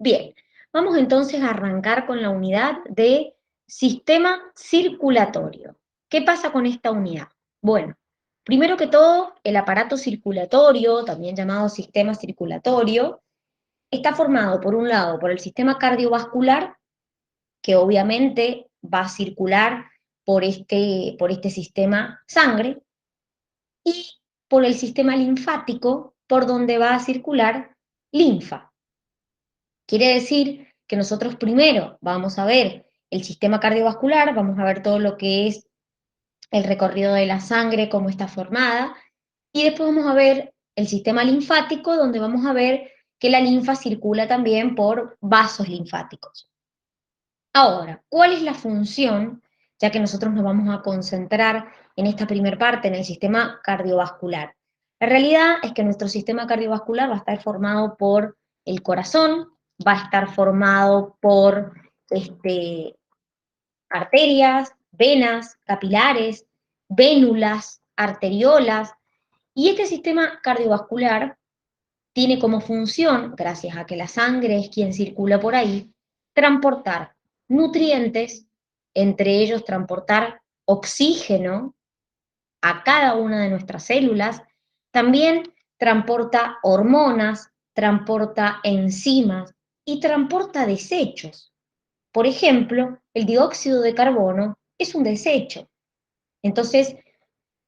Bien, vamos entonces a arrancar con la unidad de sistema circulatorio. ¿Qué pasa con esta unidad? Bueno, primero que todo, el aparato circulatorio, también llamado sistema circulatorio, está formado por un lado por el sistema cardiovascular, que obviamente va a circular por este sistema sangre, y por el sistema linfático, por donde va a circular linfa. Quiere decir que nosotros primero vamos a ver el sistema cardiovascular, vamos a ver todo lo que es el recorrido de la sangre, cómo está formada, y después vamos a ver el sistema linfático, donde vamos a ver que la linfa circula también por vasos linfáticos. Ahora, ¿cuál es la función? Ya que nosotros nos vamos a concentrar en esta primera parte, en el sistema cardiovascular. La realidad es que nuestro sistema cardiovascular va a estar formado por el corazón, va a estar formado por arterias, venas, capilares, vénulas, arteriolas, y este sistema cardiovascular tiene como función, gracias a que la sangre es quien circula por ahí, transportar nutrientes, entre ellos transportar oxígeno a cada una de nuestras células, también transporta hormonas, transporta enzimas y transporta desechos. Por ejemplo, el dióxido de carbono es un desecho. Entonces,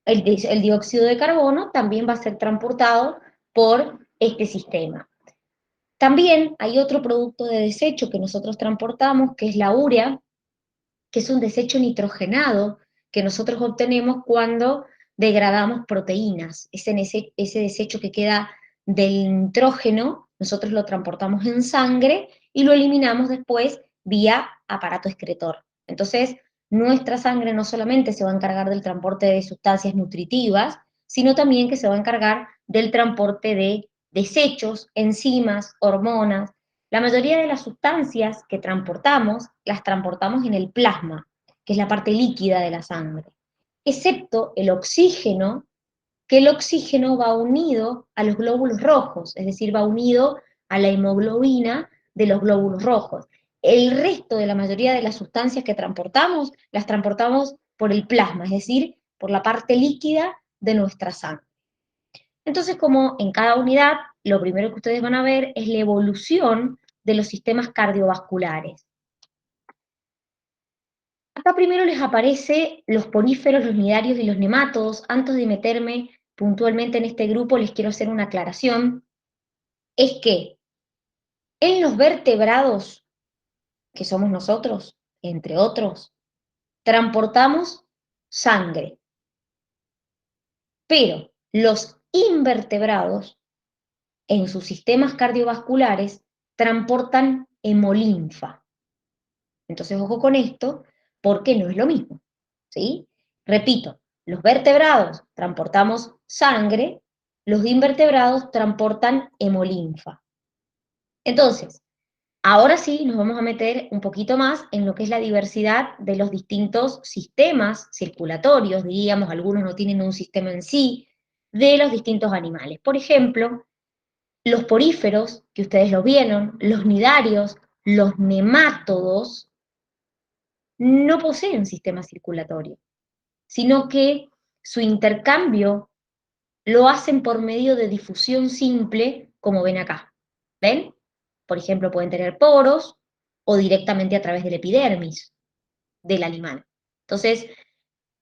el dióxido de carbono también va a ser transportado por este sistema. También hay otro producto de desecho que nosotros transportamos, que es la urea, que es un desecho nitrogenado que nosotros obtenemos cuando degradamos proteínas. Ese desecho que queda del nitrógeno, nosotros lo transportamos en sangre y lo eliminamos después vía aparato excretor. Entonces, nuestra sangre no solamente se va a encargar del transporte de sustancias nutritivas, sino también que se va a encargar del transporte de desechos, enzimas, hormonas. La mayoría de las sustancias que transportamos, las transportamos en el plasma, que es la parte líquida de la sangre, excepto el oxígeno, que el oxígeno va unido a los glóbulos rojos, es decir, va unido a la hemoglobina de los glóbulos rojos. El resto de la mayoría de las sustancias que transportamos, las transportamos por el plasma, es decir, por la parte líquida de nuestra sangre. Entonces, como en cada unidad, lo primero que ustedes van a ver es la evolución de los sistemas cardiovasculares. Acá primero les aparece los poríferos, los nidarios y los nemátodos. Antes de meterme puntualmente en este grupo, les quiero hacer una aclaración. Es que en los vertebrados, que somos nosotros, entre otros, transportamos sangre. Pero los invertebrados, en sus sistemas cardiovasculares, transportan hemolinfa. Entonces, ojo con esto, porque no es lo mismo, ¿sí? Repito, los vertebrados transportamos sangre, los invertebrados transportan hemolinfa. Entonces, ahora sí nos vamos a meter un poquito más en lo que es la diversidad de los distintos sistemas circulatorios, diríamos, algunos no tienen un sistema en sí, de los distintos animales. Por ejemplo, los poríferos, que ustedes lo vieron, los nidarios, los nemátodos, no poseen sistema circulatorio, sino que su intercambio lo hacen por medio de difusión simple, como ven acá. ¿Ven? Por ejemplo, pueden tener poros o directamente a través del epidermis del animal. Entonces,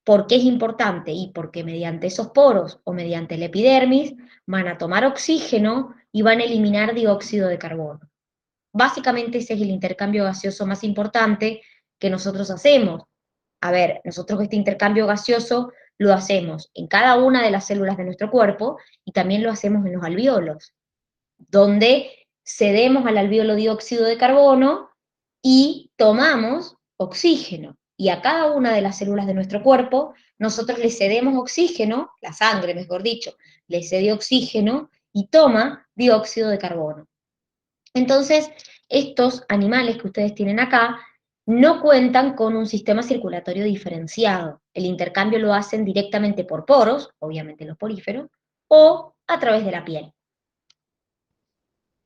¿por qué es importante? Y porque mediante esos poros o mediante el epidermis van a tomar oxígeno y van a eliminar dióxido de carbono. Básicamente ese es el intercambio gaseoso más importante que nosotros hacemos. A ver, nosotros este intercambio gaseoso lo hacemos en cada una de las células de nuestro cuerpo y también lo hacemos en los alvéolos, donde cedemos al alvéolo dióxido de carbono y tomamos oxígeno. Y a cada una de las células de nuestro cuerpo, nosotros le cedemos oxígeno, la sangre mejor dicho, le cede oxígeno y toma dióxido de carbono. Entonces, estos animales que ustedes tienen acá no cuentan con un sistema circulatorio diferenciado. El intercambio lo hacen directamente por poros, obviamente los poríferos, o a través de la piel.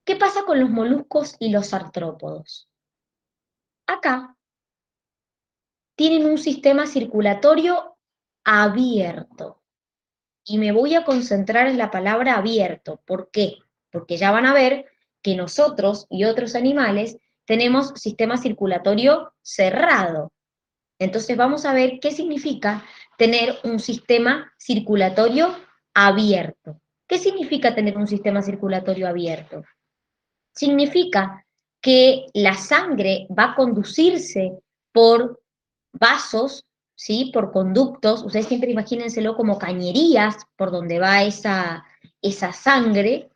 ¿Qué pasa con los moluscos y los artrópodos? Acá tienen un sistema circulatorio abierto. Y me voy a concentrar en la palabra abierto. ¿Por qué? Porque ya van a ver que nosotros y otros animales tenemos sistema circulatorio cerrado. Entonces vamos a ver qué significa tener un sistema circulatorio abierto. ¿Qué significa tener un sistema circulatorio abierto? Significa que la sangre va a conducirse por vasos, ¿sí? Por conductos. Ustedes siempre imagínenselo como cañerías por donde va esa sangre,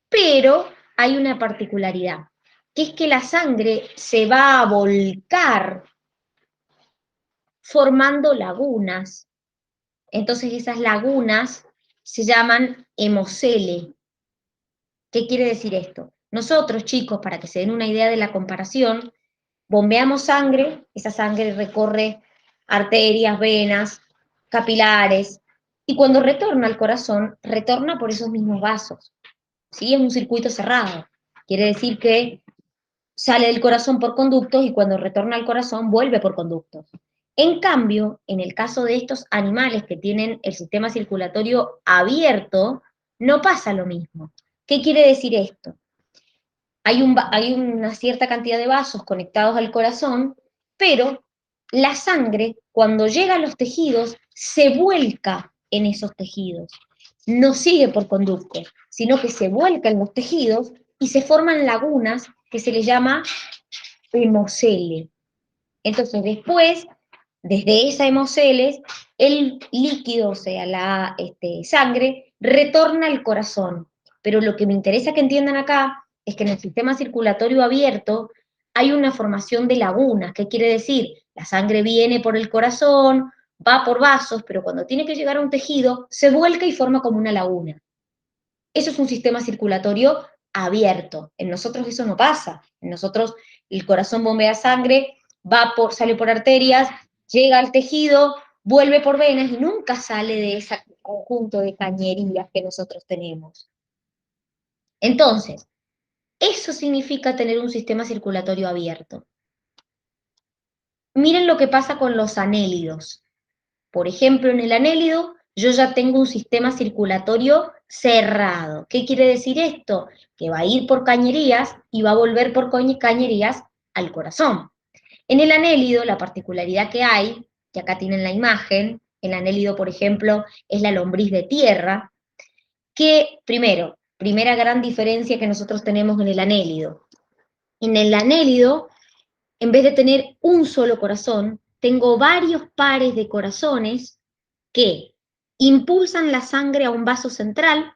pero hay una particularidad, que es que la sangre se va a volcar formando lagunas. Entonces esas lagunas se llaman hemocele. ¿Qué quiere decir esto? Nosotros, chicos, para que se den una idea de la comparación, bombeamos sangre, esa sangre recorre arterias, venas, capilares, y cuando retorna al corazón, retorna por esos mismos vasos. ¿Sí? Es un circuito cerrado. Quiere decir que sale del corazón por conductos y cuando retorna al corazón vuelve por conductos. En cambio, en el caso de estos animales que tienen el sistema circulatorio abierto, no pasa lo mismo. ¿Qué quiere decir esto? Hay una cierta cantidad de vasos conectados al corazón, pero la sangre, cuando llega a los tejidos, se vuelca en esos tejidos. No sigue por conductos, sino que se vuelca en los tejidos y se forman lagunas que se le llama hemocele. Entonces después, desde esa hemocele, el líquido, o sea, la sangre, retorna al corazón. Pero lo que me interesa que entiendan acá es que en el sistema circulatorio abierto hay una formación de lagunas. ¿Qué quiere decir? La sangre viene por el corazón, va por vasos, pero cuando tiene que llegar a un tejido, se vuelca y forma como una laguna. Eso es un sistema circulatorio abierto. En nosotros eso no pasa. En nosotros el corazón bombea sangre, sale por arterias, llega al tejido, vuelve por venas y nunca sale de ese conjunto de cañerías que nosotros tenemos. Entonces, eso significa tener un sistema circulatorio abierto. Miren lo que pasa con los anélidos. Por ejemplo, en el anélido yo ya tengo un sistema circulatorio cerrado. ¿Qué quiere decir esto? Que va a ir por cañerías y va a volver por cañerías al corazón. En el anélido, la particularidad que hay, que acá tienen la imagen, el anélido, por ejemplo, es la lombriz de tierra, que primero, primera gran diferencia que nosotros tenemos en el anélido. En el anélido, en vez de tener un solo corazón, tengo varios pares de corazones que impulsan la sangre a un vaso central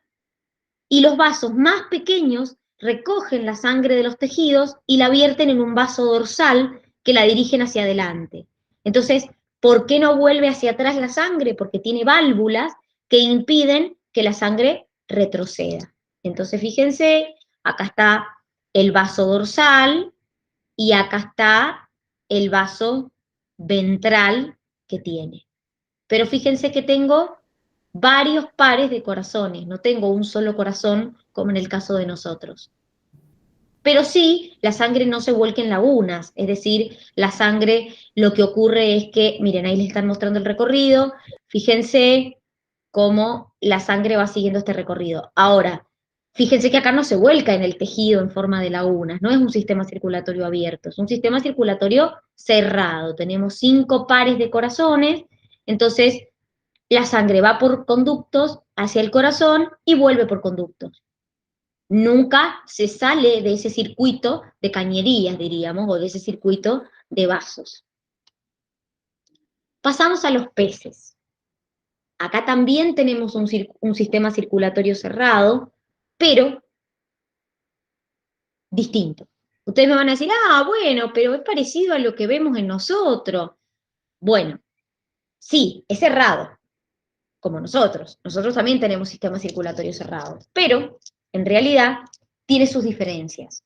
y los vasos más pequeños recogen la sangre de los tejidos y la vierten en un vaso dorsal que la dirigen hacia adelante. Entonces, ¿por qué no vuelve hacia atrás la sangre? Porque tiene válvulas que impiden que la sangre retroceda. Entonces, fíjense, acá está el vaso dorsal y acá está el vaso ventral que tiene. Pero fíjense que tengo varios pares de corazones, no tengo un solo corazón como en el caso de nosotros. Pero sí, la sangre no se vuelca en lagunas, es decir, la sangre lo que ocurre es que, miren, ahí les están mostrando el recorrido, fíjense cómo la sangre va siguiendo este recorrido. Ahora, fíjense que acá no se vuelca en el tejido en forma de lagunas, no es un sistema circulatorio abierto, es un sistema circulatorio cerrado. Tenemos 5 pares de corazones, entonces la sangre va por conductos hacia el corazón y vuelve por conductos. Nunca se sale de ese circuito de cañerías, diríamos, o de ese circuito de vasos. Pasamos a los peces. Acá también tenemos un sistema circulatorio cerrado, pero distinto. Ustedes me van a decir, bueno, pero es parecido a lo que vemos en nosotros. Bueno, sí, es cerrado, como nosotros. Nosotros también tenemos sistemas circulatorios cerrados, pero en realidad tiene sus diferencias.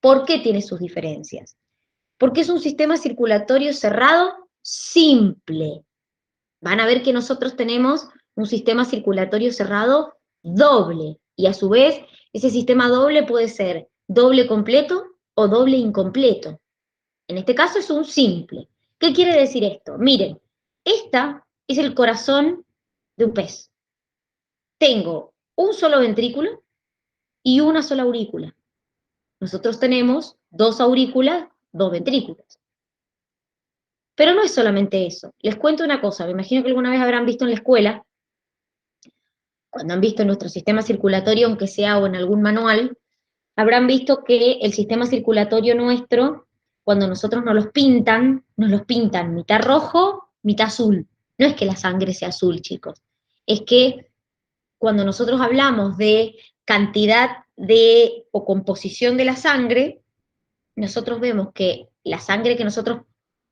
¿Por qué tiene sus diferencias? Porque es un sistema circulatorio cerrado simple. Van a ver que nosotros tenemos un sistema circulatorio cerrado doble, y a su vez ese sistema doble puede ser doble completo o doble incompleto. En este caso es un simple. ¿Qué quiere decir esto? Miren, esta es el corazón de un pez. Tengo un solo ventrículo y una sola aurícula. Nosotros tenemos dos aurículas, dos ventrículos. Pero no es solamente eso. Les cuento una cosa, me imagino que alguna vez habrán visto en la escuela, cuando han visto nuestro sistema circulatorio, aunque sea o en algún manual, habrán visto que el sistema circulatorio nuestro, cuando nosotros nos los pintan mitad rojo, mitad azul. No es que la sangre sea azul, chicos. Es que cuando nosotros hablamos de cantidad de o composición de la sangre, nosotros vemos que la sangre que nosotros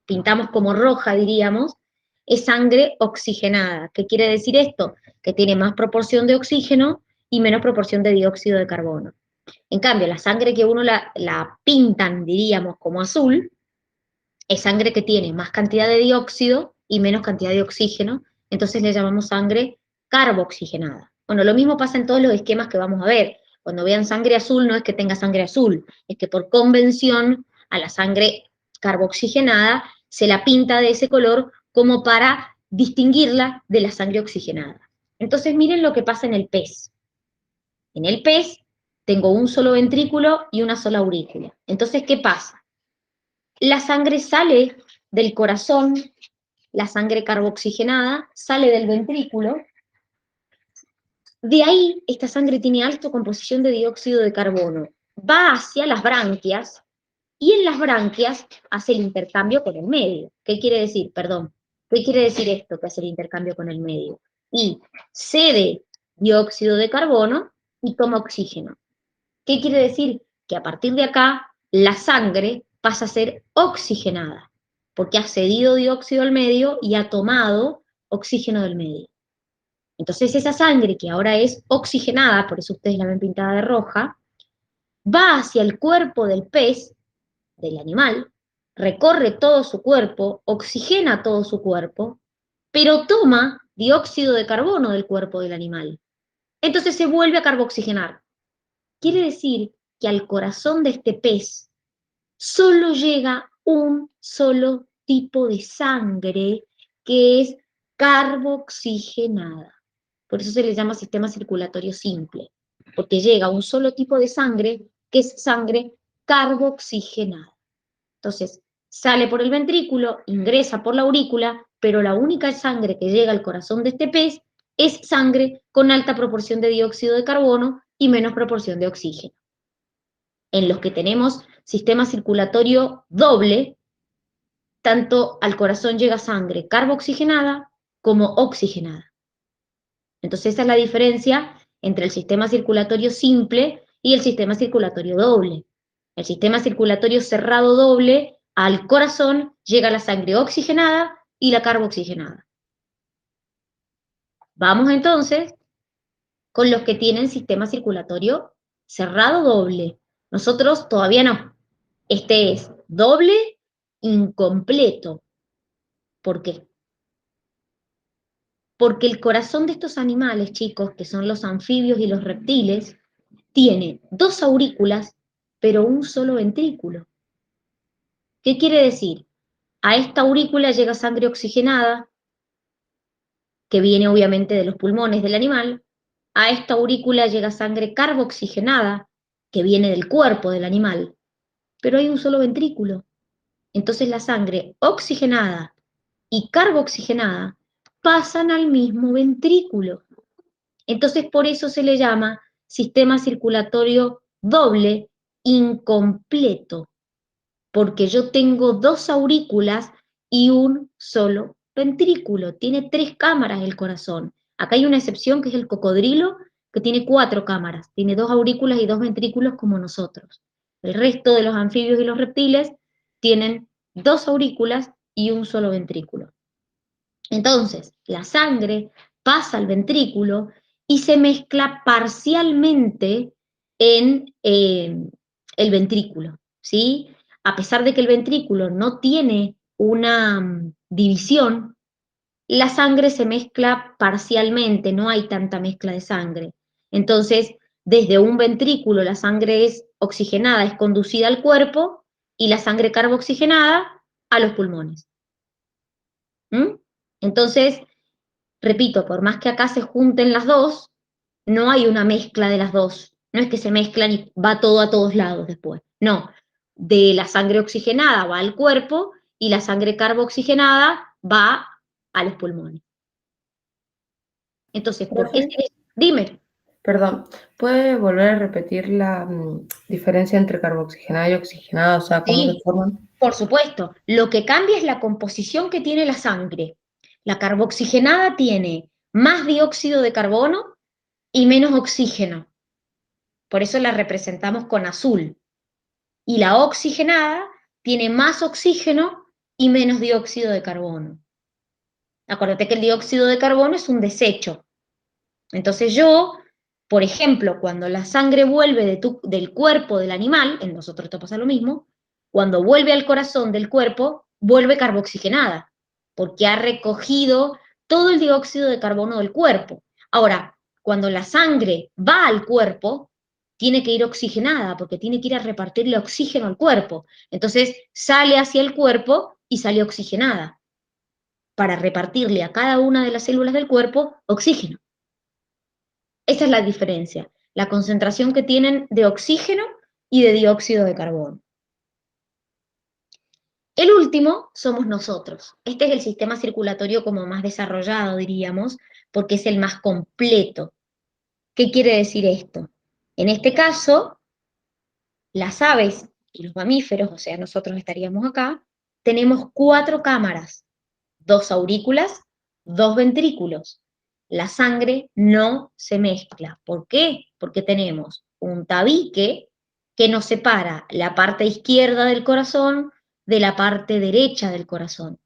pintamos como roja, diríamos, es sangre oxigenada. ¿Qué quiere decir esto? Que tiene más proporción de oxígeno y menos proporción de dióxido de carbono. En cambio, la sangre que uno la pintan, diríamos, como azul, es sangre que tiene más cantidad de dióxido y menos cantidad de oxígeno, entonces le llamamos sangre carboxigenada. Bueno, lo mismo pasa en todos los esquemas que vamos a ver. Cuando vean sangre azul, no es que tenga sangre azul, es que por convención a la sangre carboxigenada se la pinta de ese color como para distinguirla de la sangre oxigenada. Entonces miren lo que pasa en el pez. En el pez tengo un solo ventrículo y una sola aurícula. Entonces, ¿qué pasa? La sangre sale del corazón, la sangre carboxigenada sale del ventrículo. De ahí, esta sangre tiene alta composición de dióxido de carbono. Va hacia las branquias y en las branquias hace el intercambio con el medio. ¿Qué quiere decir? Perdón. ¿Qué quiere decir esto que hace el intercambio con el medio? Y cede dióxido de carbono y toma oxígeno. ¿Qué quiere decir? Que a partir de acá la sangre pasa a ser oxigenada, porque ha cedido dióxido al medio y ha tomado oxígeno del medio. Entonces esa sangre que ahora es oxigenada, por eso ustedes la ven pintada de roja, va hacia el cuerpo del pez, del animal, recorre todo su cuerpo, oxigena todo su cuerpo, pero toma dióxido de carbono del cuerpo del animal. Entonces se vuelve a carboxigenar. Quiere decir que al corazón de este pez solo llega un solo tipo de sangre que es carboxigenada. Por eso se le llama sistema circulatorio simple, porque llega un solo tipo de sangre que es sangre carboxigenada. Entonces, sale por el ventrículo, ingresa por la aurícula, pero la única sangre que llega al corazón de este pez es sangre con alta proporción de dióxido de carbono y menos proporción de oxígeno. En los que tenemos sistema circulatorio doble, tanto al corazón llega sangre carboxigenada como oxigenada. Entonces esa es la diferencia entre el sistema circulatorio simple y el sistema circulatorio doble. El sistema circulatorio cerrado doble, al corazón llega la sangre oxigenada y la carboxigenada. Vamos entonces con los que tienen sistema circulatorio cerrado doble. Nosotros todavía no. Este es doble incompleto. ¿Por qué? Porque el corazón de estos animales, chicos, que son los anfibios y los reptiles, tiene dos aurículas, pero un solo ventrículo. ¿Qué quiere decir? A esta aurícula llega sangre oxigenada, que viene obviamente de los pulmones del animal. A esta aurícula llega sangre carboxigenada, que viene del cuerpo del animal. Pero hay un solo ventrículo. Entonces la sangre oxigenada y carboxigenada pasan al mismo ventrículo. Entonces por eso se le llama sistema circulatorio doble incompleto, porque yo tengo dos aurículas y un solo ventrículo. Tiene 3 cámaras el corazón. Acá hay una excepción que es el cocodrilo, que tiene 4 cámaras. Tiene 2 aurículas y 2 ventrículos como nosotros. El resto de los anfibios y los reptiles tienen 2 aurículas y un solo ventrículo. Entonces, la sangre pasa al ventrículo y se mezcla parcialmente en el ventrículo, ¿sí? A pesar de que el ventrículo no tiene una división, la sangre se mezcla parcialmente, no hay tanta mezcla de sangre. Entonces, desde un ventrículo la sangre es oxigenada, es conducida al cuerpo, y la sangre carbooxigenada a los pulmones. ¿Mm? Entonces, repito, por más que acá se junten las dos, no hay una mezcla de las dos. No es que se mezclan y va todo a todos lados después. No, de la sangre oxigenada va al cuerpo y la sangre carbooxigenada va a los pulmones. Entonces, ¿por qué? Profe, Dime. perdón, ¿puede volver a repetir la diferencia entre carboxigenada y oxigenada? O sea, ¿cómo se Sí, forman? por supuesto. Lo que cambia es la composición que tiene la sangre. La carboxigenada tiene más dióxido de carbono y menos oxígeno. Por eso la representamos con azul. Y la oxigenada tiene más oxígeno y menos dióxido de carbono. Acuérdate que el dióxido de carbono es un desecho. Entonces yo, por ejemplo, cuando la sangre vuelve del cuerpo del animal, en nosotros esto pasa lo mismo, cuando vuelve al corazón del cuerpo, vuelve carboxigenada, porque ha recogido todo el dióxido de carbono del cuerpo. Ahora, cuando la sangre va al cuerpo, tiene que ir oxigenada, porque tiene que ir a repartirle oxígeno al cuerpo. Entonces sale hacia el cuerpo y sale oxigenada, para repartirle a cada una de las células del cuerpo oxígeno. Esa es la diferencia, la concentración que tienen de oxígeno y de dióxido de carbono. El último somos nosotros. Este es el sistema circulatorio como más desarrollado, diríamos, porque es el más completo. ¿Qué quiere decir esto? En este caso, las aves y los mamíferos, o sea, nosotros estaríamos acá, tenemos 4 cámaras, 2 aurículas, 2 ventrículos. La sangre no se mezcla. ¿Por qué? Porque tenemos un tabique que nos separa la parte izquierda del corazón de la parte derecha del corazón.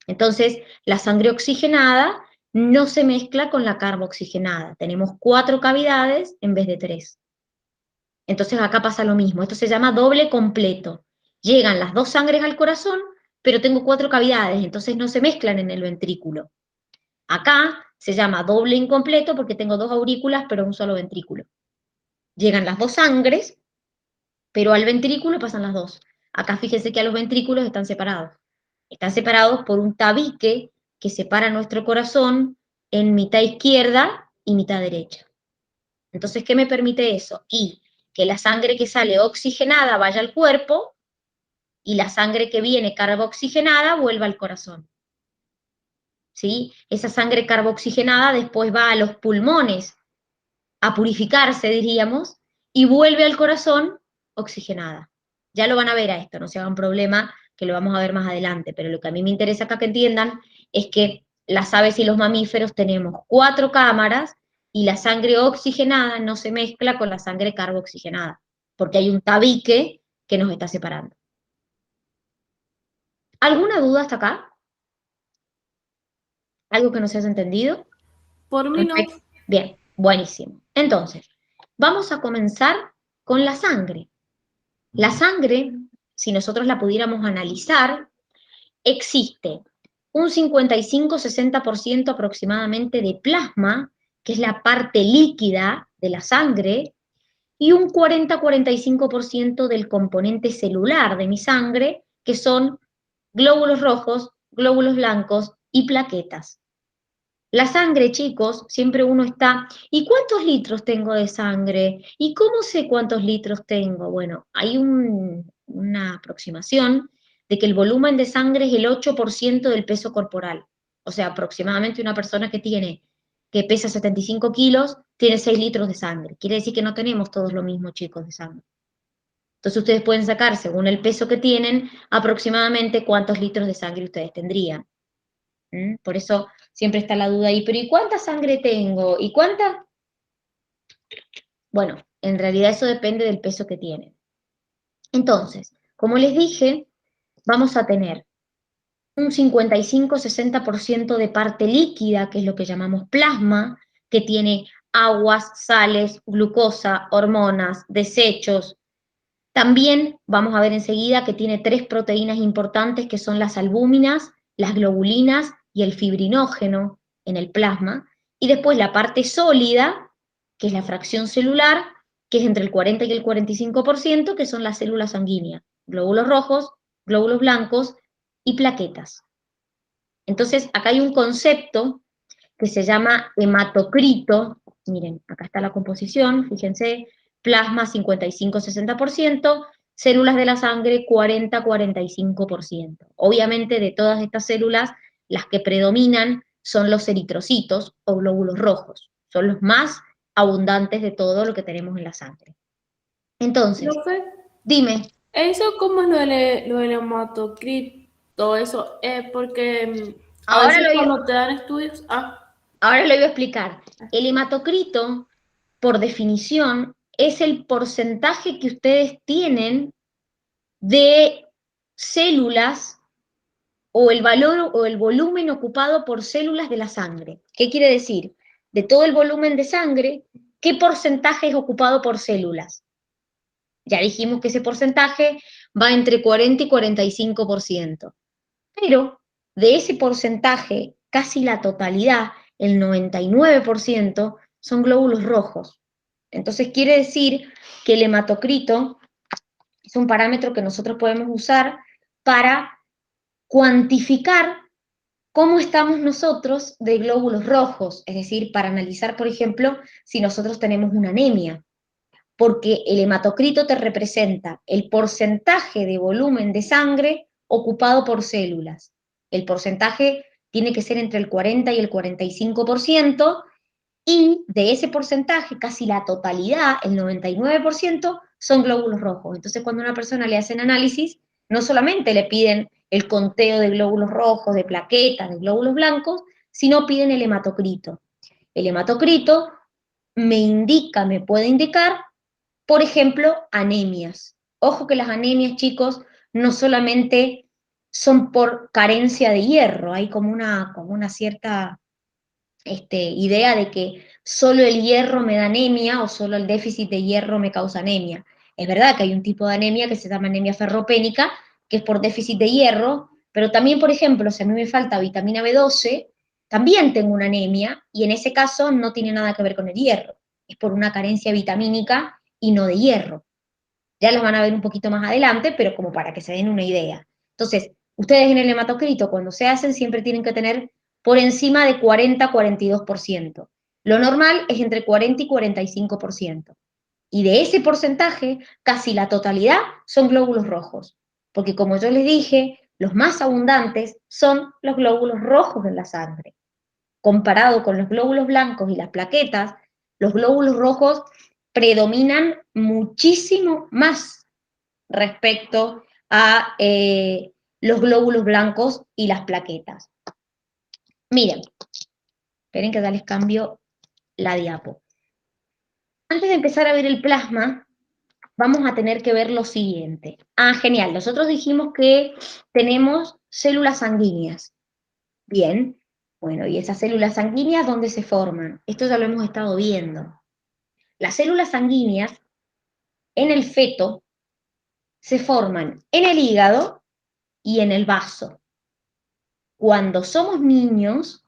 Entonces, la sangre oxigenada no se mezcla con la carboxigenada. Tenemos 4 cavidades en vez de 3. Entonces acá pasa lo mismo. Esto se llama doble completo. Llegan las 2 sangres al corazón, pero tengo 4 cavidades, entonces no se mezclan en el ventrículo. Acá se llama doble incompleto porque tengo 2 aurículas, pero un solo ventrículo. Llegan las 2 sangres, pero al ventrículo pasan las 2. Acá fíjense que a los ventrículos están separados. Están separados por un tabique que separa nuestro corazón en mitad izquierda y mitad derecha. Entonces, ¿qué me permite eso? Y que la sangre que sale oxigenada vaya al cuerpo y la sangre que viene carboxigenada vuelva al corazón. ¿Sí? Esa sangre carboxigenada después va a los pulmones a purificarse, diríamos, y vuelve al corazón oxigenada. Ya lo van a ver a esto, no se hagan problema, que lo vamos a ver más adelante, pero lo que a mí me interesa acá que entiendan es que las aves y los mamíferos tenemos 4 cámaras y la sangre oxigenada no se mezcla con la sangre carboxigenada, porque hay un tabique que nos está separando. ¿Alguna duda hasta acá? ¿Algo que no se haya entendido? Por mí no. Perfecto. Bien, buenísimo. Entonces, vamos a comenzar con la sangre. La sangre, si nosotros la pudiéramos analizar, existe un 55-60% aproximadamente de plasma, que es la parte líquida de la sangre, y un 40-45% del componente celular de mi sangre, que son glóbulos rojos, glóbulos blancos y plaquetas. La sangre, chicos, siempre uno está, ¿y cuántos litros tengo de sangre? ¿Y cómo sé cuántos litros tengo? Bueno, hay una aproximación de que el volumen de sangre es el 8% del peso corporal. O sea, aproximadamente una persona que pesa 75 kilos, tiene 6 litros de sangre. Quiere decir que no tenemos todos lo mismo, chicos, de sangre. Entonces ustedes pueden sacar, según el peso que tienen, aproximadamente cuántos litros de sangre ustedes tendrían. Por eso siempre está la duda ahí, pero ¿y cuánta sangre tengo? ¿Y cuánta? Bueno, en realidad eso depende del peso que tienen. Entonces, como les dije, vamos a tener un 55-60% de parte líquida, que es lo que llamamos plasma, que tiene aguas, sales, glucosa, hormonas, desechos. También vamos a ver enseguida que tiene 3 proteínas importantes que son las albúminas, las globulinas y el fibrinógeno en el plasma. Y después la parte sólida, que es la fracción celular, que es entre el 40 y el 45%, que son las células sanguíneas, glóbulos rojos, glóbulos blancos y plaquetas. Entonces, acá hay un concepto que se llama hematocrito. Miren, acá está la composición, fíjense, plasma 55-60%, células de la sangre 40-45%. Obviamente de todas estas células, las que predominan son los eritrocitos o glóbulos rojos, son los más abundantes de todo lo que tenemos en la sangre. Entonces, Profe, dime, ¿eso cómo es lo del hematocrito? Eso es porque a ahora veces lo, cuando te dan estudios, ahora lo iba a explicar. El hematocrito, por definición, es el porcentaje que ustedes tienen de células o el valor o el volumen ocupado por células de la sangre. ¿Qué quiere decir? De todo el volumen de sangre, ¿qué porcentaje es ocupado por células? Ya dijimos que ese porcentaje va entre 40 y 45%. Pero de ese porcentaje, casi la totalidad, el 99%, son glóbulos rojos. Entonces quiere decir que el hematocrito es un parámetro que nosotros podemos usar para cuantificar cómo estamos nosotros de glóbulos rojos, es decir, para analizar, por ejemplo, si nosotros tenemos una anemia, porque el hematocrito te representa el porcentaje de volumen de sangre ocupado por células. El porcentaje tiene que ser entre el 40 y el 45%, y de ese porcentaje, casi la totalidad, el 99%, son glóbulos rojos. Entonces, cuando a una persona le hacen análisis, no solamente le piden el conteo de glóbulos rojos, de plaquetas, de glóbulos blancos, sino piden el hematocrito. El hematocrito me puede indicar, por ejemplo, anemias. Ojo que las anemias, chicos, no solamente son por carencia de hierro, hay como una cierta idea de que solo el hierro me da anemia o solo el déficit de hierro me causa anemia. Es verdad que hay un tipo de anemia que se llama anemia ferropénica, que es por déficit de hierro, pero también, por ejemplo, si a mí me falta vitamina B12, también tengo una anemia y en ese caso no tiene nada que ver con el hierro, es por una carencia vitamínica y no de hierro. Ya los van a ver un poquito más adelante, pero como para que se den una idea. Entonces, ustedes en el hematocrito, cuando se hacen, siempre tienen que tener por encima de 40-42%. Lo normal es entre 40 y 45%. Y de ese porcentaje, casi la totalidad son glóbulos rojos. Porque como yo les dije, los más abundantes son los glóbulos rojos en la sangre. Comparado con los glóbulos blancos y las plaquetas, los glóbulos rojos predominan muchísimo más respecto a los glóbulos blancos y las plaquetas. Miren, esperen que ya les cambio la diapo. Antes de empezar a ver el plasma, vamos a tener que ver lo siguiente. Genial, nosotros dijimos que tenemos células sanguíneas. Bien, bueno, ¿y esas células sanguíneas dónde se forman? Esto ya lo hemos estado viendo. Las células sanguíneas en el feto se forman en el hígado y en el vaso. Cuando somos niños,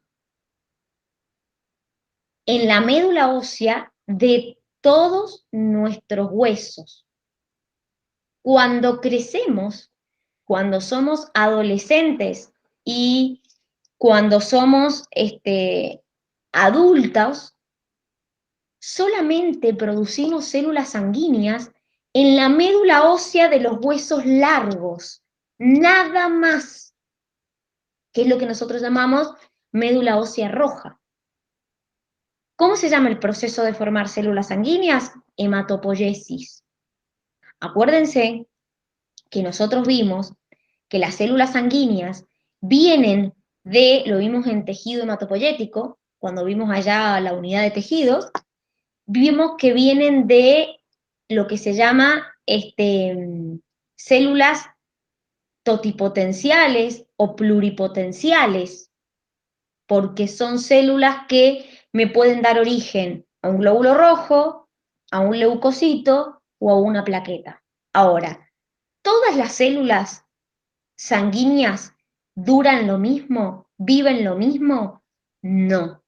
en la médula ósea de todos nuestros huesos. Cuando crecemos, cuando somos adolescentes y cuando somos adultos, solamente producimos células sanguíneas en la médula ósea de los huesos largos, nada más, que es lo que nosotros llamamos médula ósea roja. ¿Cómo se llama el proceso de formar células sanguíneas? Hematopoiesis. Acuérdense que nosotros vimos que las células sanguíneas vienen lo vimos en tejido hematopoyético, cuando vimos allá la unidad de tejidos, vimos que vienen de lo que se llama células totipotenciales o pluripotenciales, porque son células que me pueden dar origen a un glóbulo rojo, a un leucocito o a una plaqueta. Ahora, ¿todas las células sanguíneas duran lo mismo? ¿Viven lo mismo? No.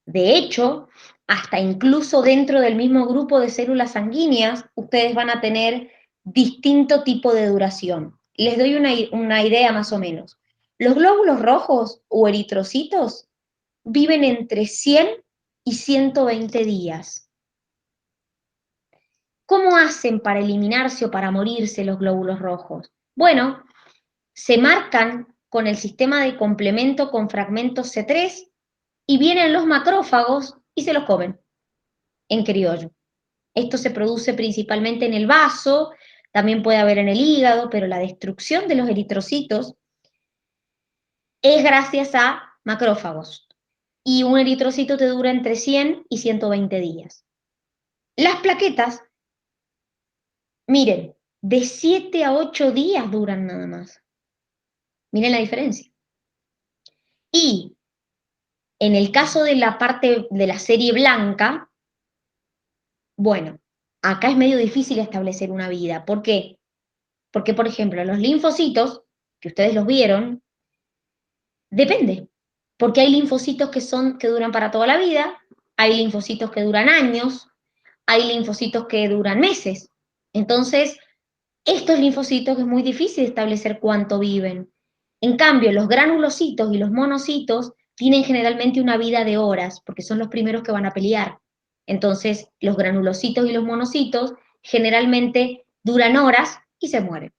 De hecho, hasta incluso dentro del mismo grupo de células sanguíneas, ustedes van a tener distinto tipo de duración. Les doy una idea más o menos. Los glóbulos rojos o eritrocitos viven entre 100 y 120 días. ¿Cómo hacen para eliminarse o para morirse los glóbulos rojos? Bueno, se marcan con el sistema de complemento con fragmentos C3 y vienen los macrófagos y se los comen, en criollo. Esto se produce principalmente en el vaso, también puede haber en el hígado, pero la destrucción de los eritrocitos es gracias a macrófagos. Y un eritrocito te dura entre 100 y 120 días. Las plaquetas, miren, de 7 a 8 días duran nada más. Miren la diferencia. Y en el caso de la parte de la serie blanca, bueno, acá es medio difícil establecer una vida. ¿Por qué? Porque, por ejemplo, los linfocitos, que ustedes los vieron, depende. Porque hay linfocitos que duran para toda la vida, hay linfocitos que duran años, hay linfocitos que duran meses. Entonces, estos linfocitos es muy difícil establecer cuánto viven. En cambio, los granulocitos y los monocitos tienen generalmente una vida de horas, porque son los primeros que van a pelear. Entonces, los granulocitos y los monocitos generalmente duran horas y se mueren.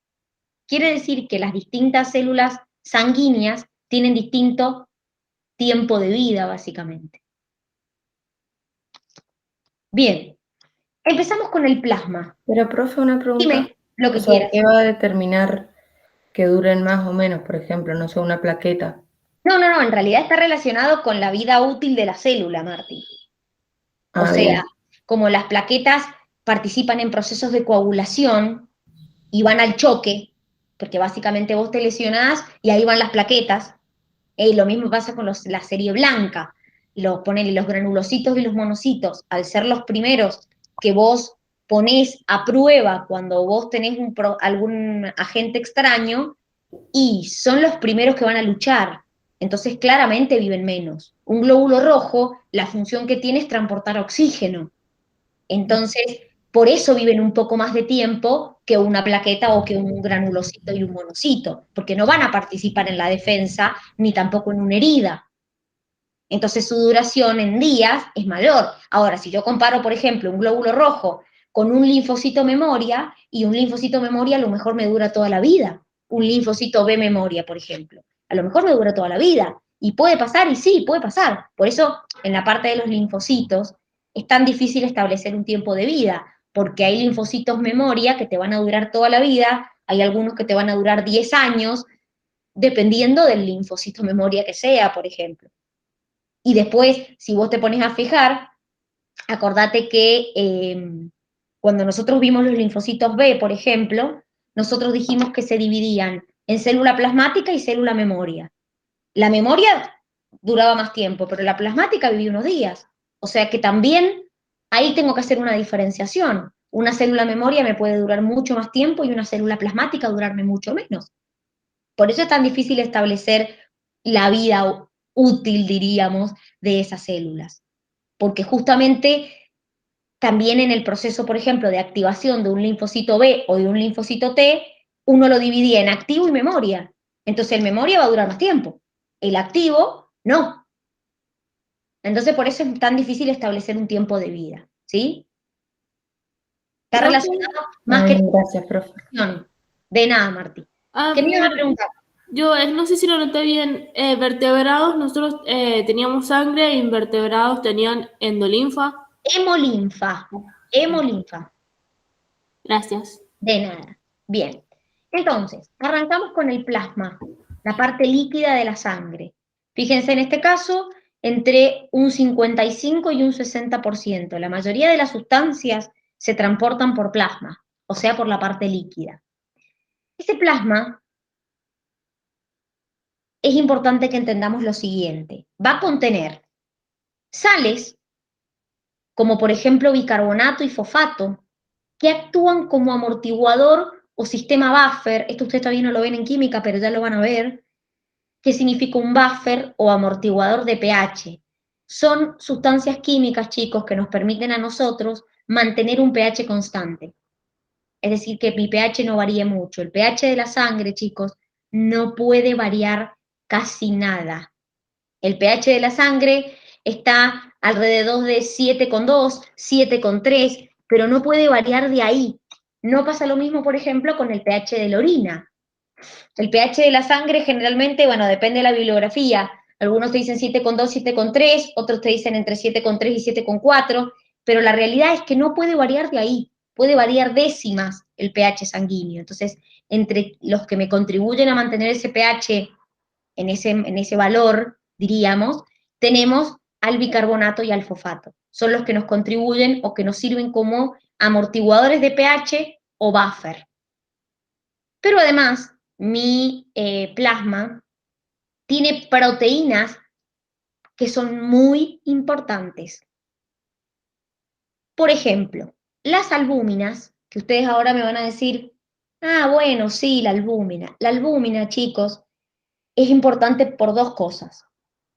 Quiere decir que las distintas células sanguíneas tienen distinto tiempo de vida, básicamente. Bien, empezamos con el plasma. Pero, profe, una pregunta. Dime lo que O sea, quieras. ¿qué va a determinar que duren más o menos? Por ejemplo, no sé, una plaqueta. No, en realidad está relacionado con la vida útil de la célula, Martín. O Ah, sea, bien. como las plaquetas participan en procesos de coagulación y van al choque, porque básicamente vos te lesionás y ahí van las plaquetas, lo mismo pasa con la serie blanca, ponele los granulocitos y los monocitos, al ser los primeros que vos ponés a prueba cuando vos tenés algún agente extraño, y son los primeros que van a luchar. Entonces, claramente viven menos. Un glóbulo rojo, la función que tiene es transportar oxígeno. Entonces, por eso viven un poco más de tiempo que una plaqueta o que un granulocito y un monocito, porque no van a participar en la defensa ni tampoco en una herida. Entonces, su duración en días es mayor. Ahora, si yo comparo, por ejemplo, un glóbulo rojo con un linfocito memoria, y un linfocito memoria a lo mejor me dura toda la vida. Un linfocito B memoria, por ejemplo. A lo mejor me dura toda la vida. Y puede pasar, y sí, puede pasar. Por eso, en la parte de los linfocitos, es tan difícil establecer un tiempo de vida, porque hay linfocitos memoria que te van a durar toda la vida, hay algunos que te van a durar 10 años, dependiendo del linfocito memoria que sea, por ejemplo. Y después, si vos te pones a fijar, acordate que cuando nosotros vimos los linfocitos B, por ejemplo, nosotros dijimos que se dividían en célula plasmática y célula memoria. La memoria duraba más tiempo, pero la plasmática vivía unos días. O sea que también ahí tengo que hacer una diferenciación. Una célula memoria me puede durar mucho más tiempo y una célula plasmática durarme mucho menos. Por eso es tan difícil establecer la vida útil, diríamos, de esas células. Porque justamente también en el proceso, por ejemplo, de activación de un linfocito B o de un linfocito T, uno lo dividía en activo y memoria. Entonces el memoria va a durar más tiempo. El activo, no. Entonces por eso es tan difícil establecer un tiempo de vida, ¿sí? Está Profe, relacionado Ah, más que bien, gracias, profe. con... De nada, Martí. ¿Qué me ibas a preguntar? yo no sé si lo noté bien. Vertebrados, nosotros teníamos sangre, invertebrados tenían endolinfa. Hemolinfa. Hemolinfa. Gracias. De nada. Bien. Entonces, arrancamos con el plasma, la parte líquida de la sangre. Fíjense en este caso, entre un 55 y un 60%. La mayoría de las sustancias se transportan por plasma, o sea, por la parte líquida. Ese plasma es importante que entendamos lo siguiente. Va a contener sales, como por ejemplo bicarbonato y fosfato, que actúan como amortiguador o sistema buffer. Esto ustedes todavía no lo ven en química, pero ya lo van a ver. ¿Qué significa un buffer o amortiguador de pH? son sustancias químicas, chicos, que nos permiten a nosotros mantener un pH constante. Es decir, que mi pH no varíe mucho. El pH de la sangre, chicos, no puede variar casi nada. El pH de la sangre está alrededor de 7,2, 7,3, pero no puede variar de ahí. No pasa lo mismo, por ejemplo, con el pH de la orina. El pH de la sangre generalmente, bueno, depende de la bibliografía. Algunos te dicen 7,2, 7,3, otros te dicen entre 7,3 y 7,4, pero la realidad es que no puede variar de ahí, puede variar décimas el pH sanguíneo. Entonces, entre los que me contribuyen a mantener ese pH en ese valor, diríamos, tenemos al bicarbonato y al fosfato. Son los que nos contribuyen o que nos sirven como amortiguadores de pH o buffer. Pero además, mi plasma tiene proteínas que son muy importantes. Por ejemplo, las albúminas, que ustedes ahora me van a decir, ah, bueno, sí, la albúmina. La albúmina, chicos, es importante por dos cosas.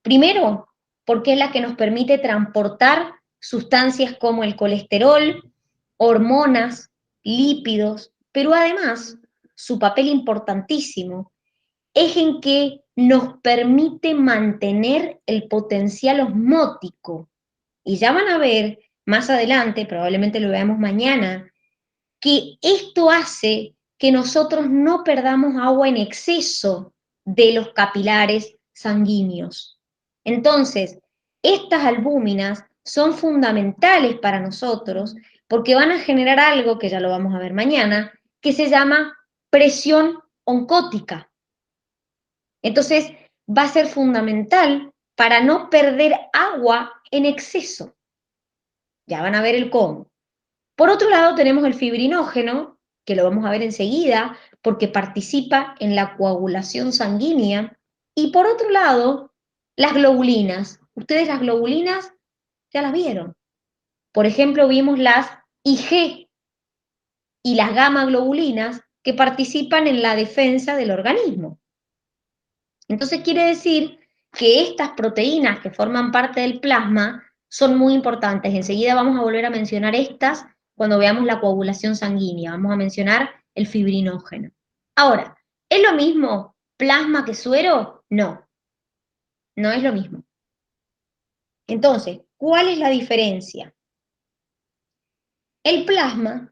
Primero, porque es la que nos permite transportar sustancias como el colesterol, hormonas, lípidos, pero además, su papel importantísimo es en que nos permite mantener el potencial osmótico. Y ya van a ver más adelante, probablemente lo veamos mañana, que esto hace que nosotros no perdamos agua en exceso de los capilares sanguíneos. Entonces, estas albúminas son fundamentales para nosotros porque van a generar algo, que ya lo vamos a ver mañana, que se llama presión oncótica. Entonces, va a ser fundamental para no perder agua en exceso. Ya van a ver el cómo. Por otro lado, tenemos el fibrinógeno, que lo vamos a ver enseguida, porque participa en la coagulación sanguínea. Y por otro lado, las globulinas. Ustedes las globulinas ya las vieron. Por ejemplo, vimos las Ig y las gamma globulinas que participan en la defensa del organismo. Entonces quiere decir que estas proteínas que forman parte del plasma son muy importantes. Enseguida vamos a volver a mencionar estas cuando veamos la coagulación sanguínea. Vamos a mencionar el fibrinógeno. Ahora, ¿es lo mismo plasma que suero? No, no es lo mismo. Entonces, ¿cuál es la diferencia? El plasma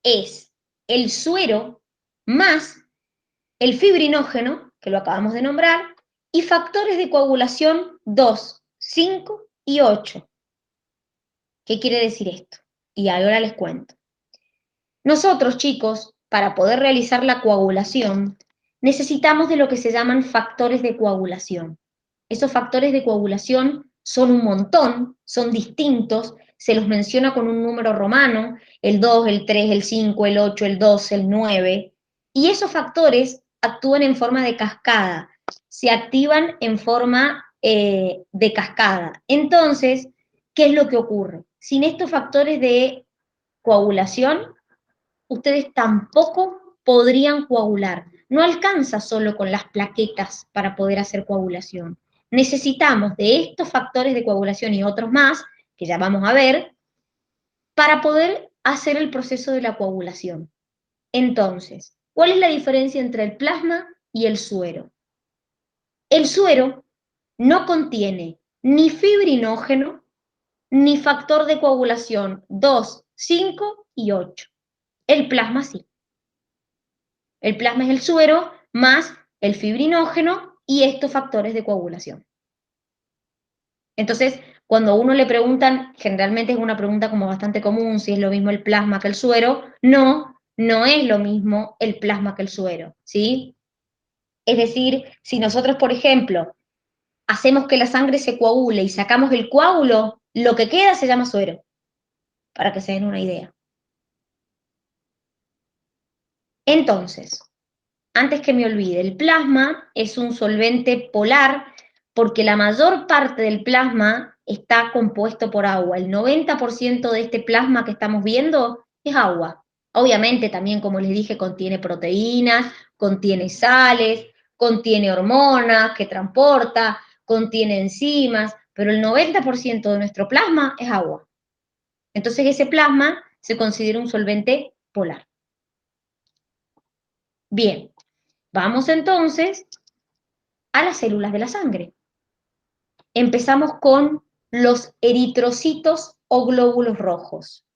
es el suero más el fibrinógeno, que lo acabamos de nombrar, y factores de coagulación 2, 5 y 8. ¿Qué quiere decir esto? Y ahora les cuento. Nosotros, chicos, para poder realizar la coagulación, necesitamos de lo que se llaman factores de coagulación. Esos factores de coagulación son un montón, son distintos, se los menciona con un número romano, el 2, el 3, el 5, el 8, el 12, el 9, y esos factores actúan en forma de cascada, se activan en forma de cascada. Entonces, ¿qué es lo que ocurre? Sin estos factores de coagulación, ustedes tampoco podrían coagular. No alcanza solo con las plaquetas para poder hacer coagulación. Necesitamos de estos factores de coagulación y otros más, que ya vamos a ver, para poder hacer el proceso de la coagulación. Entonces, ¿cuál es la diferencia entre el plasma y el suero? El suero no contiene ni fibrinógeno ni factor de coagulación 2, 5 y 8. El plasma sí. El plasma es el suero más el fibrinógeno y estos factores de coagulación. Entonces, cuando a uno le preguntan, generalmente es una pregunta como bastante común, si es lo mismo el plasma que el suero. No, no es lo mismo el plasma que el suero, ¿sí? Es decir, si nosotros, por ejemplo, hacemos que la sangre se coagule y sacamos el coágulo, lo que queda se llama suero, para que se den una idea. Entonces, antes que me olvide, el plasma es un solvente polar porque la mayor parte del plasma está compuesto por agua. El 90% de este plasma que estamos viendo es agua. Obviamente también, como les dije, contiene proteínas, contiene sales, contiene hormonas que transporta, contiene enzimas, pero el 90% de nuestro plasma es agua. Entonces ese plasma se considera un solvente polar. Bien, vamos entonces a las células de la sangre. Empezamos con los eritrocitos o glóbulos rojos.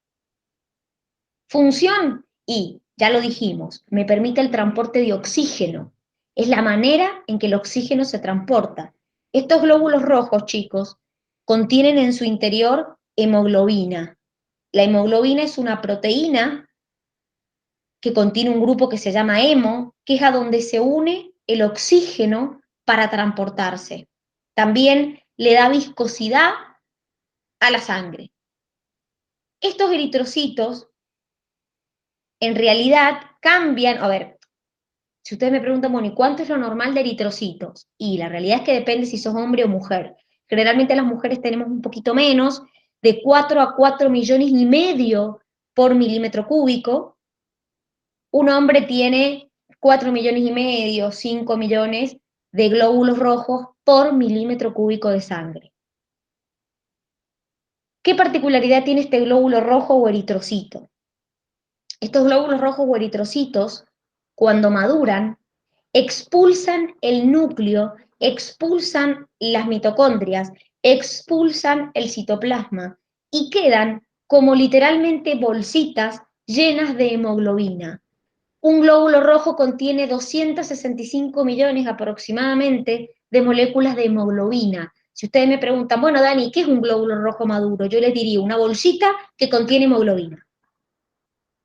Función, y ya lo dijimos, me permite el transporte de oxígeno. Es la manera en que el oxígeno se transporta. Estos glóbulos rojos, chicos, contienen en su interior hemoglobina. La hemoglobina es una proteína que contiene un grupo que se llama hemo, que es a donde se une el oxígeno para transportarse. También le da viscosidad a la sangre. Estos eritrocitos en realidad cambian, a ver, si ustedes me preguntan, bueno, ¿y cuánto es lo normal de eritrocitos? Y la realidad es que depende si sos hombre o mujer. Generalmente las mujeres tenemos un poquito menos, de 4 a 4,5 millones por milímetro cúbico. Un hombre tiene 4,5 millones, 5 millones de glóbulos rojos por milímetro cúbico de sangre. ¿Qué particularidad tiene este glóbulo rojo o eritrocito? Estos glóbulos rojos o eritrocitos, cuando maduran, expulsan el núcleo, expulsan las mitocondrias, expulsan el citoplasma y quedan como literalmente bolsitas llenas de hemoglobina. Un glóbulo rojo contiene 265 millones aproximadamente de moléculas de hemoglobina. Si ustedes me preguntan, bueno, Dani, ¿qué es un glóbulo rojo maduro? Yo les diría una bolsita que contiene hemoglobina.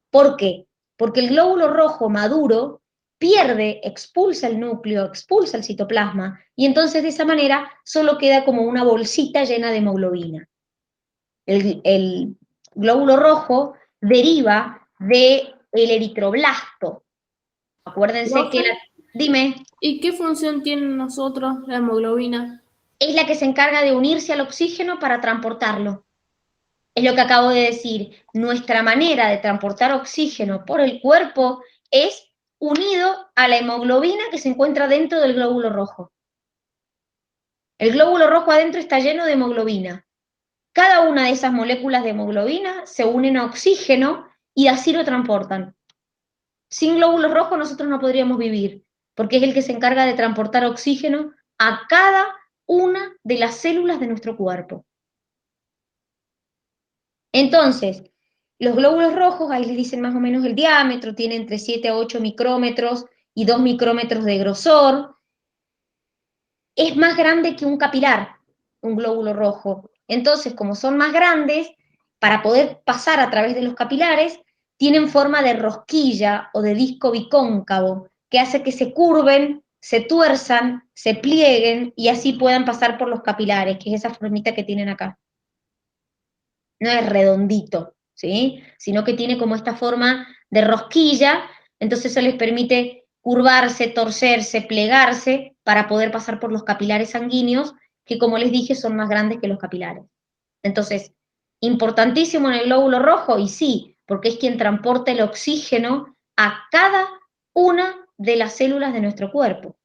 ¿Por qué? Porque el glóbulo rojo maduro pierde, expulsa el núcleo, expulsa el citoplasma, y entonces de esa manera solo queda como una bolsita llena de hemoglobina. El glóbulo rojo deriva del eritroblasto. Acuérdense que dime, ¿Y qué función tiene en nosotros la hemoglobina? es la que se encarga de unirse al oxígeno para transportarlo. Es lo que acabo de decir. Nuestra manera de transportar oxígeno por el cuerpo es unido a la hemoglobina que se encuentra dentro del glóbulo rojo. El glóbulo rojo adentro está lleno de hemoglobina. Cada una de esas moléculas de hemoglobina se unen a oxígeno y así lo transportan. Sin glóbulos rojos nosotros no podríamos vivir, porque es el que se encarga de transportar oxígeno a cada una de las células de nuestro cuerpo. Entonces, los glóbulos rojos, ahí les dicen más o menos el diámetro, tienen entre 7 a 8 micrómetros y 2 micrómetros de grosor. Es más grande que un capilar, un glóbulo rojo. Entonces, como son más grandes, para poder pasar a través de los capilares, tienen forma de rosquilla o de disco bicóncavo, que hace que se curven, se tuerzan, se plieguen y así puedan pasar por los capilares, que es esa formita que tienen acá. No es redondito, ¿sí? Sino que tiene como esta forma de rosquilla, entonces eso les permite curvarse, torcerse, plegarse para poder pasar por los capilares sanguíneos, que como les dije son más grandes que los capilares. Entonces, importantísimo en el glóbulo rojo, y sí, porque es quien transporta el oxígeno a cada una de las células de nuestro cuerpo.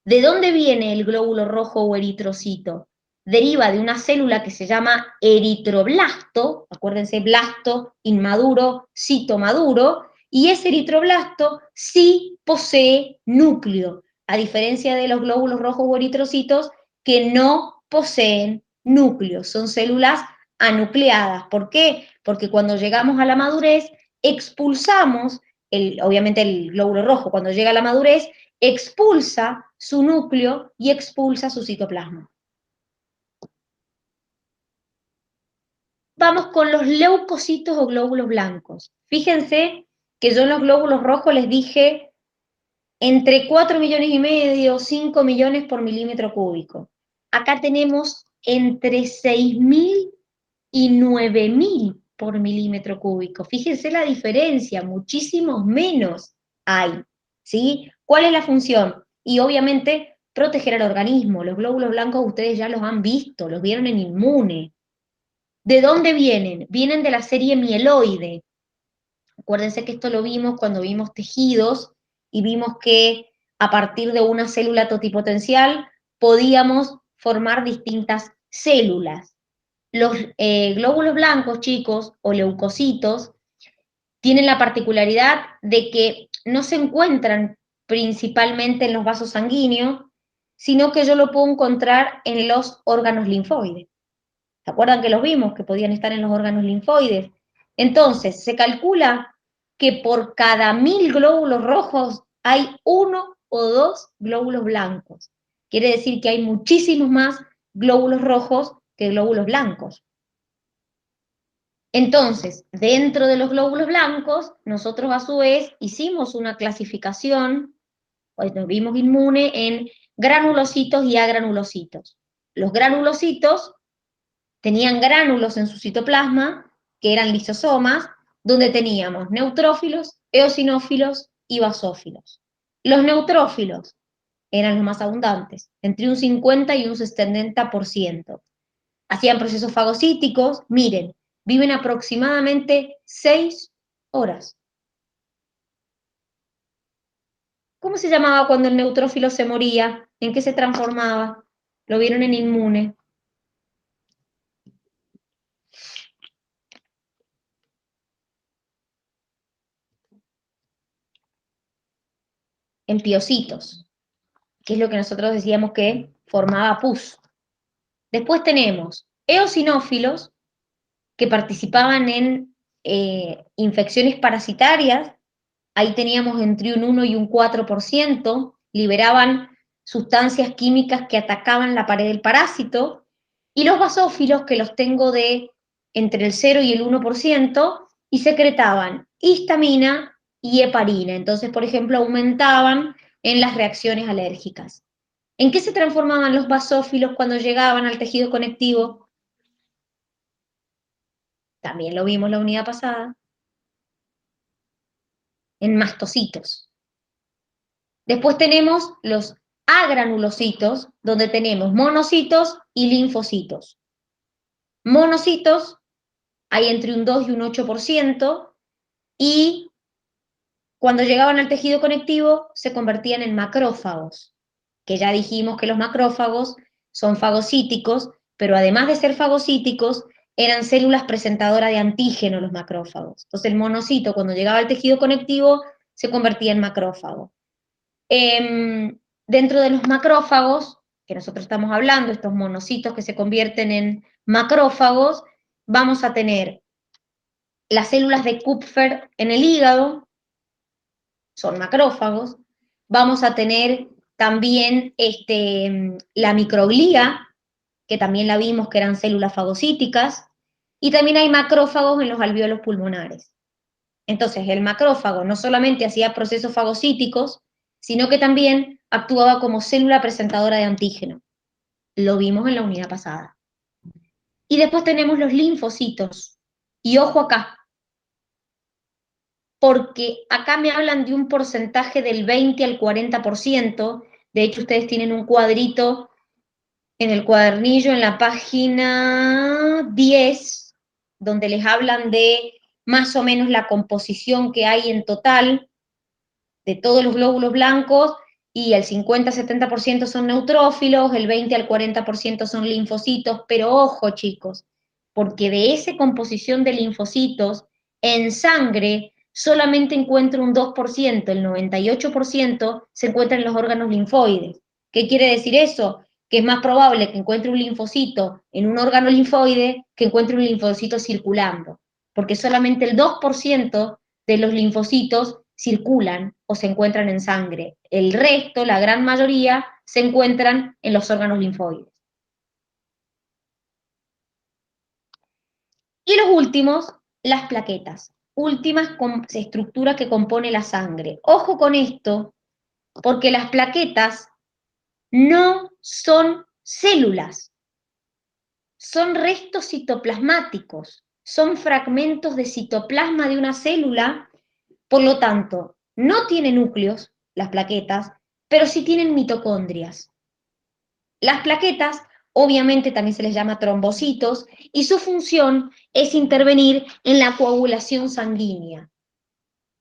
¿De dónde viene el glóbulo rojo o eritrocito? Deriva de una célula que se llama eritroblasto, acuérdense, blasto inmaduro, cito maduro, y ese eritroblasto sí posee núcleo, a diferencia de los glóbulos rojos o eritrocitos que no poseen núcleo, son células anucleadas. ¿Por qué? Porque cuando llegamos a la madurez, expulsamos, obviamente el glóbulo rojo cuando llega a la madurez, expulsa su núcleo y expulsa su citoplasma. Vamos con los leucocitos o glóbulos blancos. Fíjense que yo en los glóbulos rojos les dije entre 4,5 millones, 5 millones por milímetro cúbico. Acá tenemos entre 6.000 y 9.000 por milímetro cúbico. Fíjense la diferencia, muchísimos menos hay, ¿sí? ¿Cuál es la función? Y obviamente proteger al organismo. Los glóbulos blancos ustedes ya los han visto, los vieron en Inmune. ¿De dónde vienen? Vienen de la serie mieloide. Acuérdense que esto lo vimos cuando vimos tejidos y vimos que a partir de una célula totipotencial podíamos formar distintas células. Los glóbulos blancos, chicos, o leucocitos, tienen la particularidad de que no se encuentran principalmente en los vasos sanguíneos, sino que yo lo puedo encontrar en los órganos linfoides. ¿Se acuerdan que los vimos, que podían estar en los órganos linfoides? Entonces, se calcula que por cada 1000 glóbulos rojos hay 1 o 2 glóbulos blancos. Quiere decir que hay muchísimos más glóbulos rojos que glóbulos blancos. Entonces, dentro de los glóbulos blancos, nosotros a su vez hicimos una clasificación, pues nos vimos inmune en granulocitos y agranulocitos. Los granulocitos tenían gránulos en su citoplasma, que eran lisosomas, donde teníamos neutrófilos, eosinófilos y basófilos. Los neutrófilos eran los más abundantes, entre un 50 y un 70%. Hacían procesos fagocíticos, miren, viven aproximadamente 6 horas. ¿Cómo se llamaba cuando el neutrófilo se moría? ¿En qué se transformaba? Lo vieron en inmune. En piocitos, que es lo que nosotros decíamos que formaba pus. Después tenemos eosinófilos, que participaban en infecciones parasitarias. Ahí teníamos entre un 1 y un 4%, liberaban sustancias químicas que atacaban la pared del parásito, y los basófilos, que los tengo de entre el 0 y el 1%, y secretaban histamina y heparina. Entonces, por ejemplo, aumentaban en las reacciones alérgicas. ¿En qué se transformaban los basófilos cuando llegaban al tejido conectivo? También lo vimos la unidad pasada. En mastocitos. Después tenemos los agranulocitos, donde tenemos monocitos y linfocitos. Monocitos hay entre un 2 y un 8%, y cuando llegaban al tejido conectivo se convertían en macrófagos, que ya dijimos que los macrófagos son fagocíticos, pero además de ser fagocíticos, eran células presentadoras de antígeno los macrófagos. Entonces el monocito, cuando llegaba al tejido conectivo, se convertía en macrófago. Dentro de los macrófagos, que nosotros estamos hablando, estos monocitos que se convierten en macrófagos, vamos a tener las células de Kupffer en el hígado, son macrófagos. Vamos a tener también la microglía, que también la vimos que eran células fagocíticas, y también hay macrófagos en los alvéolos pulmonares. Entonces, el macrófago no solamente hacía procesos fagocíticos, sino que también actuaba como célula presentadora de antígeno. Lo vimos en la unidad pasada. Y después tenemos los linfocitos. Y ojo acá, porque acá me hablan de un porcentaje del 20 al 40%. De hecho, ustedes tienen un cuadrito en el cuadernillo en la página 10, donde les hablan de más o menos la composición que hay en total de todos los glóbulos blancos, y el 50-70% son neutrófilos, el 20 al 40% son linfocitos, pero ojo chicos, porque de esa composición de linfocitos, en sangre solamente encuentro un 2%, el 98% se encuentra en los órganos linfoides. ¿Qué quiere decir eso? Que es más probable que encuentre un linfocito en un órgano linfoide que encuentre un linfocito circulando, porque solamente el 2% de los linfocitos circulan o se encuentran en sangre. El resto, la gran mayoría, se encuentran en los órganos linfoides. Y los últimos, las plaquetas. Última estructura que compone la sangre. Ojo con esto, porque las plaquetas no son células, son restos citoplasmáticos, son fragmentos de citoplasma de una célula, por lo tanto, no tienen núcleos, las plaquetas, pero sí tienen mitocondrias. Las plaquetas, obviamente, también se les llama trombocitos, y su función es intervenir en la coagulación sanguínea.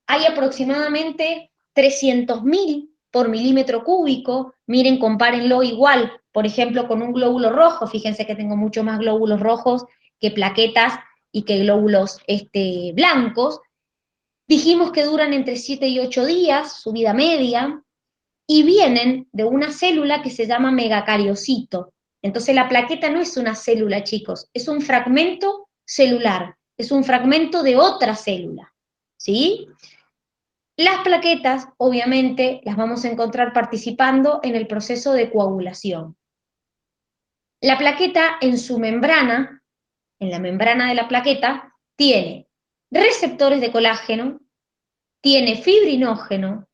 Hay aproximadamente 300.000 por milímetro cúbico. Miren, compárenlo igual, por ejemplo, con un glóbulo rojo. Fíjense que tengo mucho más glóbulos rojos que plaquetas y que glóbulos blancos. Dijimos que duran entre 7 y 8 días, su vida media, y vienen de una célula que se llama megacariocito. Entonces la plaqueta no es una célula, chicos, es un fragmento celular, es un fragmento de otra célula, ¿sí? Las plaquetas, obviamente, las vamos a encontrar participando en el proceso de coagulación. La plaqueta en su membrana, en la membrana de la plaqueta, tiene receptores de colágeno, tiene fibrinógeno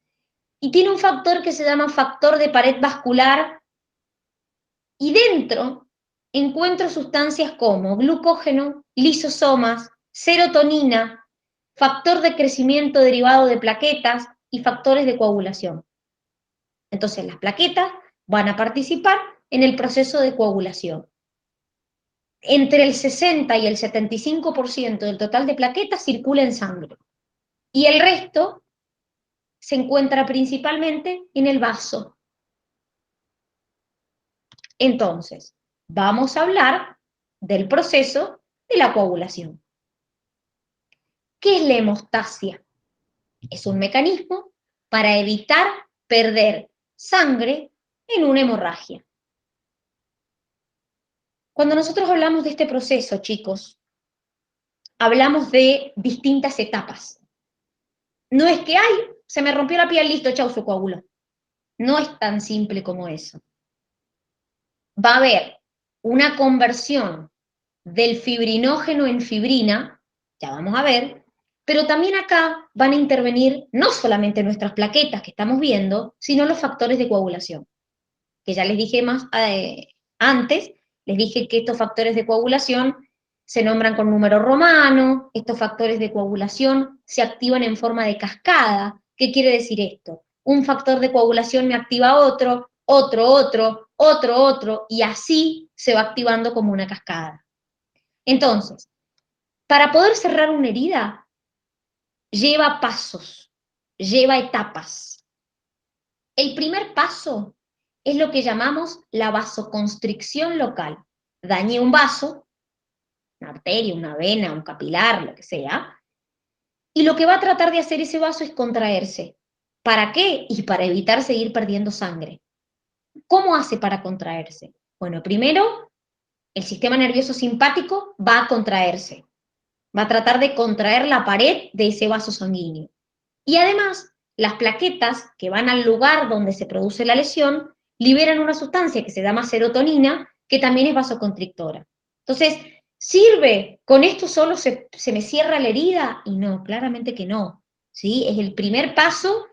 y tiene un factor que se llama factor de pared vascular, y dentro encuentro sustancias como glucógeno, lisosomas, serotonina, factor de crecimiento derivado de plaquetas y factores de coagulación. Entonces las plaquetas van a participar en el proceso de coagulación. Entre el 60 y el 75% del total de plaquetas circula en sangre y el resto se encuentra principalmente en el vaso. Entonces, vamos a hablar del proceso de la coagulación. ¿Qué es la hemostasia? Es un mecanismo para evitar perder sangre en una hemorragia. Cuando nosotros hablamos de este proceso, chicos, hablamos de distintas etapas. No es que, ay, se me rompió la piel, listo, chau, se coaguló. No es tan simple como eso. Va a haber una conversión del fibrinógeno en fibrina, ya vamos a ver, pero también acá van a intervenir no solamente nuestras plaquetas que estamos viendo, sino los factores de coagulación, que ya les dije más antes, les dije que estos factores de coagulación se nombran con número romano, estos factores de coagulación se activan en forma de cascada. ¿Qué quiere decir esto? Un factor de coagulación me activa otro, otro, y así se va activando como una cascada. Entonces, para poder cerrar una herida, lleva pasos, lleva etapas. El primer paso es lo que llamamos la vasoconstricción local. Dañé un vaso, una arteria, una vena, un capilar, lo que sea, y lo que va a tratar de hacer ese vaso es contraerse. ¿Para qué? Y para evitar seguir perdiendo sangre. ¿Cómo hace para contraerse? Bueno, primero, el sistema nervioso simpático va a contraerse. Va a tratar de contraer la pared de ese vaso sanguíneo. Y además, las plaquetas que van al lugar donde se produce la lesión liberan una sustancia que se llama serotonina, que también es vasoconstrictora. Entonces, ¿sirve? ¿Con esto solo se me cierra la herida? Y no, claramente que no. ¿Sí? Es el primer paso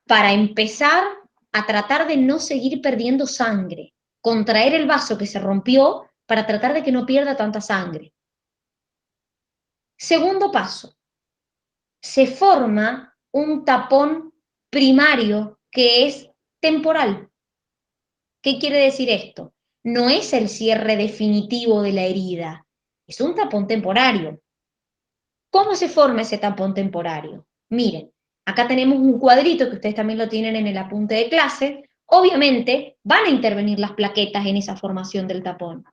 para empezar a tratar de no seguir perdiendo sangre. Contraer el vaso que se rompió para tratar de que no pierda tanta sangre. Segundo paso, se forma un tapón primario que es temporal. ¿Qué quiere decir esto? No es el cierre definitivo de la herida, es un tapón temporario. ¿Cómo se forma ese tapón temporario? Miren, acá tenemos un cuadrito que ustedes también lo tienen en el apunte de clase. Obviamente van a intervenir las plaquetas en esa formación del tapón.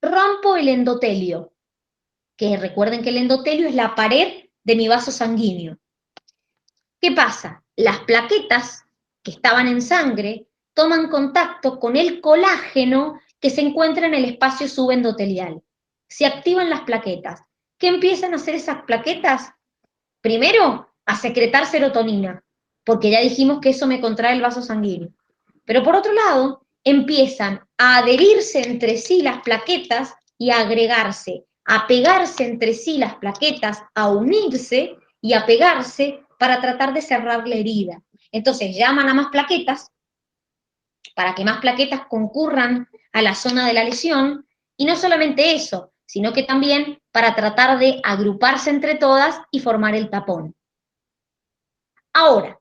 Rompo el endotelio, que recuerden que el endotelio es la pared de mi vaso sanguíneo. ¿Qué pasa? Las plaquetas que estaban en sangre toman contacto con el colágeno que se encuentra en el espacio subendotelial. Se activan las plaquetas. ¿Qué empiezan a hacer esas plaquetas? Primero, a secretar serotonina, porque ya dijimos que eso me contrae el vaso sanguíneo. Pero por otro lado, empiezan a adherirse entre sí las plaquetas y a agregarse, a pegarse entre sí las plaquetas, a unirse y a pegarse para tratar de cerrar la herida. Entonces llaman a más plaquetas para que más plaquetas concurran a la zona de la lesión, y no solamente eso, sino que también para tratar de agruparse entre todas y formar el tapón. Ahora,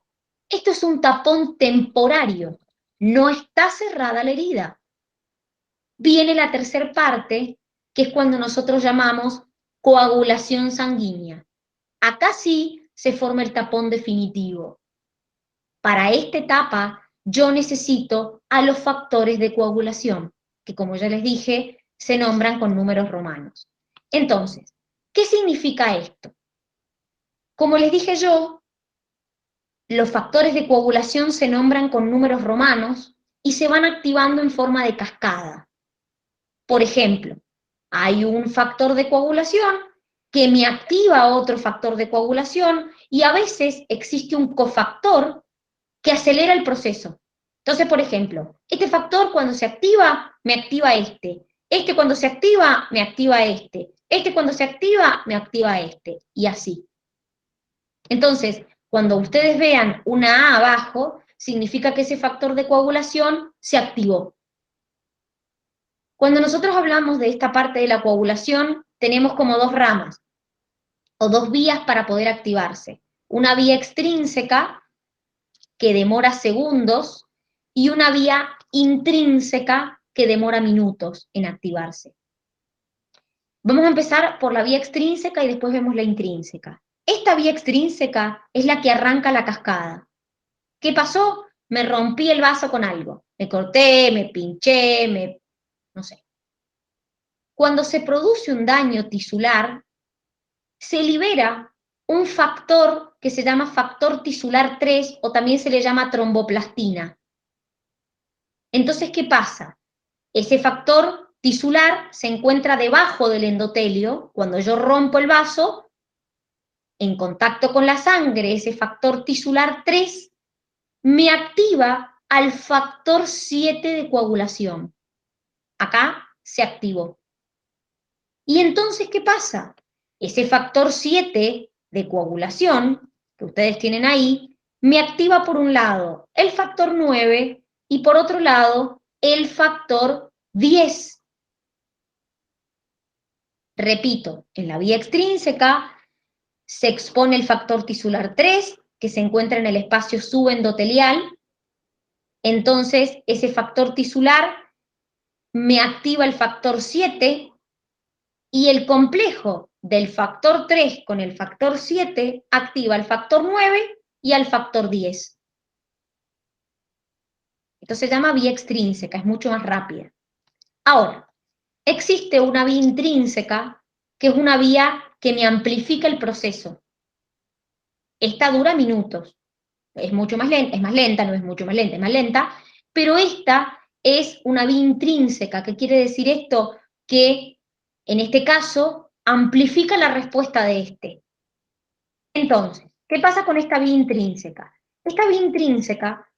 esto es un tapón temporario, no está cerrada la herida. Viene la tercera parte, que es cuando nosotros llamamos coagulación sanguínea. Acá sí se forma el tapón definitivo. para esta etapa yo necesito a los factores de coagulación, que como ya les dije, se nombran con números romanos. Entonces, ¿qué significa esto? Como les dije yo, los factores de coagulación se nombran con números romanos y se van activando en forma de cascada. Por ejemplo, hay un factor de coagulación que me activa otro factor de coagulación y a veces existe un cofactor que acelera el proceso. Entonces, por ejemplo, este factor cuando se activa, me activa este. Este cuando se activa, me activa este. Este cuando se activa, me activa este. Y así. Entonces, cuando ustedes vean una A abajo, significa que ese factor de coagulación se activó. Cuando nosotros hablamos de esta parte de la coagulación, tenemos como dos ramas o dos vías para poder activarse. Una vía extrínseca, que demora segundos, y una vía intrínseca, que demora minutos en activarse. Vamos a empezar por la vía extrínseca y después vemos la intrínseca. Esta vía extrínseca es la que arranca la cascada. ¿Qué pasó? Me rompí el vaso con algo. Me corté, me pinché, no sé. Cuando se produce un daño tisular, se libera un factor que se llama factor tisular 3 o también se le llama tromboplastina. Entonces, ¿qué pasa? Ese factor tisular se encuentra debajo del endotelio. Cuando yo rompo el vaso, en contacto con la sangre, ese factor tisular 3 me activa al factor 7 de coagulación. Acá se activó. Y entonces, ¿qué pasa? Ese factor 7 de coagulación que ustedes tienen ahí, me activa por un lado el factor 9 y por otro lado el factor 10. Repito, en la vía extrínseca se expone el factor tisular 3, que se encuentra en el espacio subendotelial. Entonces, ese factor tisular me activa el factor 7 y el complejo del factor 3 con el factor 7 activa al factor 9 y al factor 10. Esto se llama vía extrínseca, es mucho más rápida. Ahora, existe una vía intrínseca, que es una vía que me amplifica el proceso. Esta dura minutos. Es mucho más lenta, es más lenta, no es mucho más lenta, es más lenta, pero esta es una vía intrínseca. ¿Qué quiere decir esto? Que en este caso amplifica la respuesta de este. Entonces, ¿qué pasa con esta vía intrínseca? Esta vía intrínseca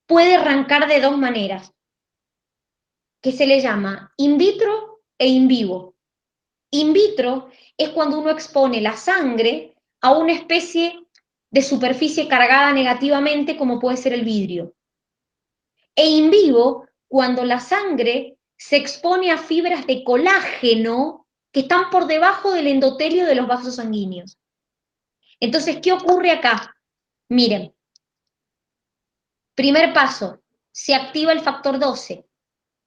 puede arrancar de dos maneras, que se le llama in vitro e in vivo. In vitro es cuando uno expone la sangre a una especie de superficie cargada negativamente, como puede ser el vidrio. E in vivo, cuando la sangre se expone a fibras de colágeno que están por debajo del endotelio de los vasos sanguíneos. Entonces, ¿qué ocurre acá? Miren, primer paso, se activa el factor 12.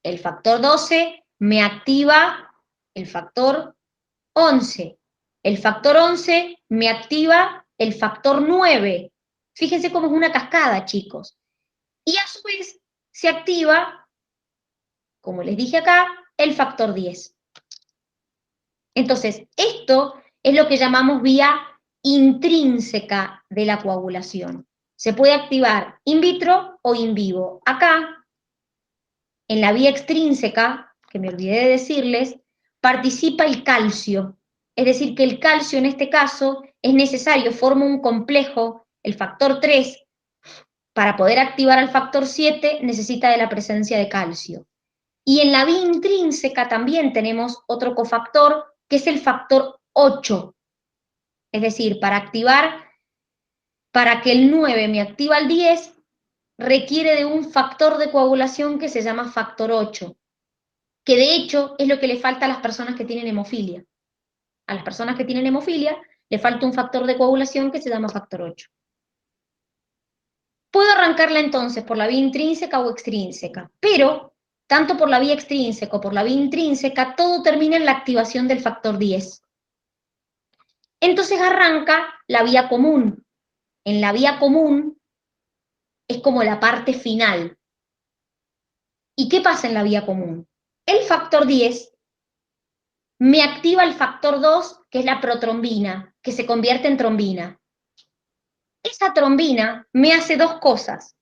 El factor 12 me activa el factor 11. El factor 11 me activa el factor 9. Fíjense cómo es una cascada, chicos. Y a su vez se activa, como les dije acá, el factor 10. Entonces, esto es lo que llamamos vía intrínseca de la coagulación. Se puede activar in vitro o in vivo. Acá, en la vía extrínseca, que me olvidé de decirles, participa el calcio. Es decir, que el calcio en este caso es necesario, forma un complejo, el factor 3, para poder activar al factor 7 necesita de la presencia de calcio. Y en la vía intrínseca también tenemos otro cofactor, que es el factor 8. Es decir, para que el 9 me activa al 10, requiere de un factor de coagulación que se llama factor 8, que de hecho es lo que le falta a las personas que tienen hemofilia. A las personas que tienen hemofilia le falta un factor de coagulación que se llama factor 8. Puedo arrancarla entonces por la vía intrínseca o extrínseca, pero tanto por la vía extrínseca o por la vía intrínseca, todo termina en la activación del factor 10. Entonces arranca la vía común. En la vía común, es como la parte final. ¿Y qué pasa en la vía común? El factor 10 me activa el factor 2, que es la protrombina, que se convierte en trombina. Esa trombina me hace dos cosas.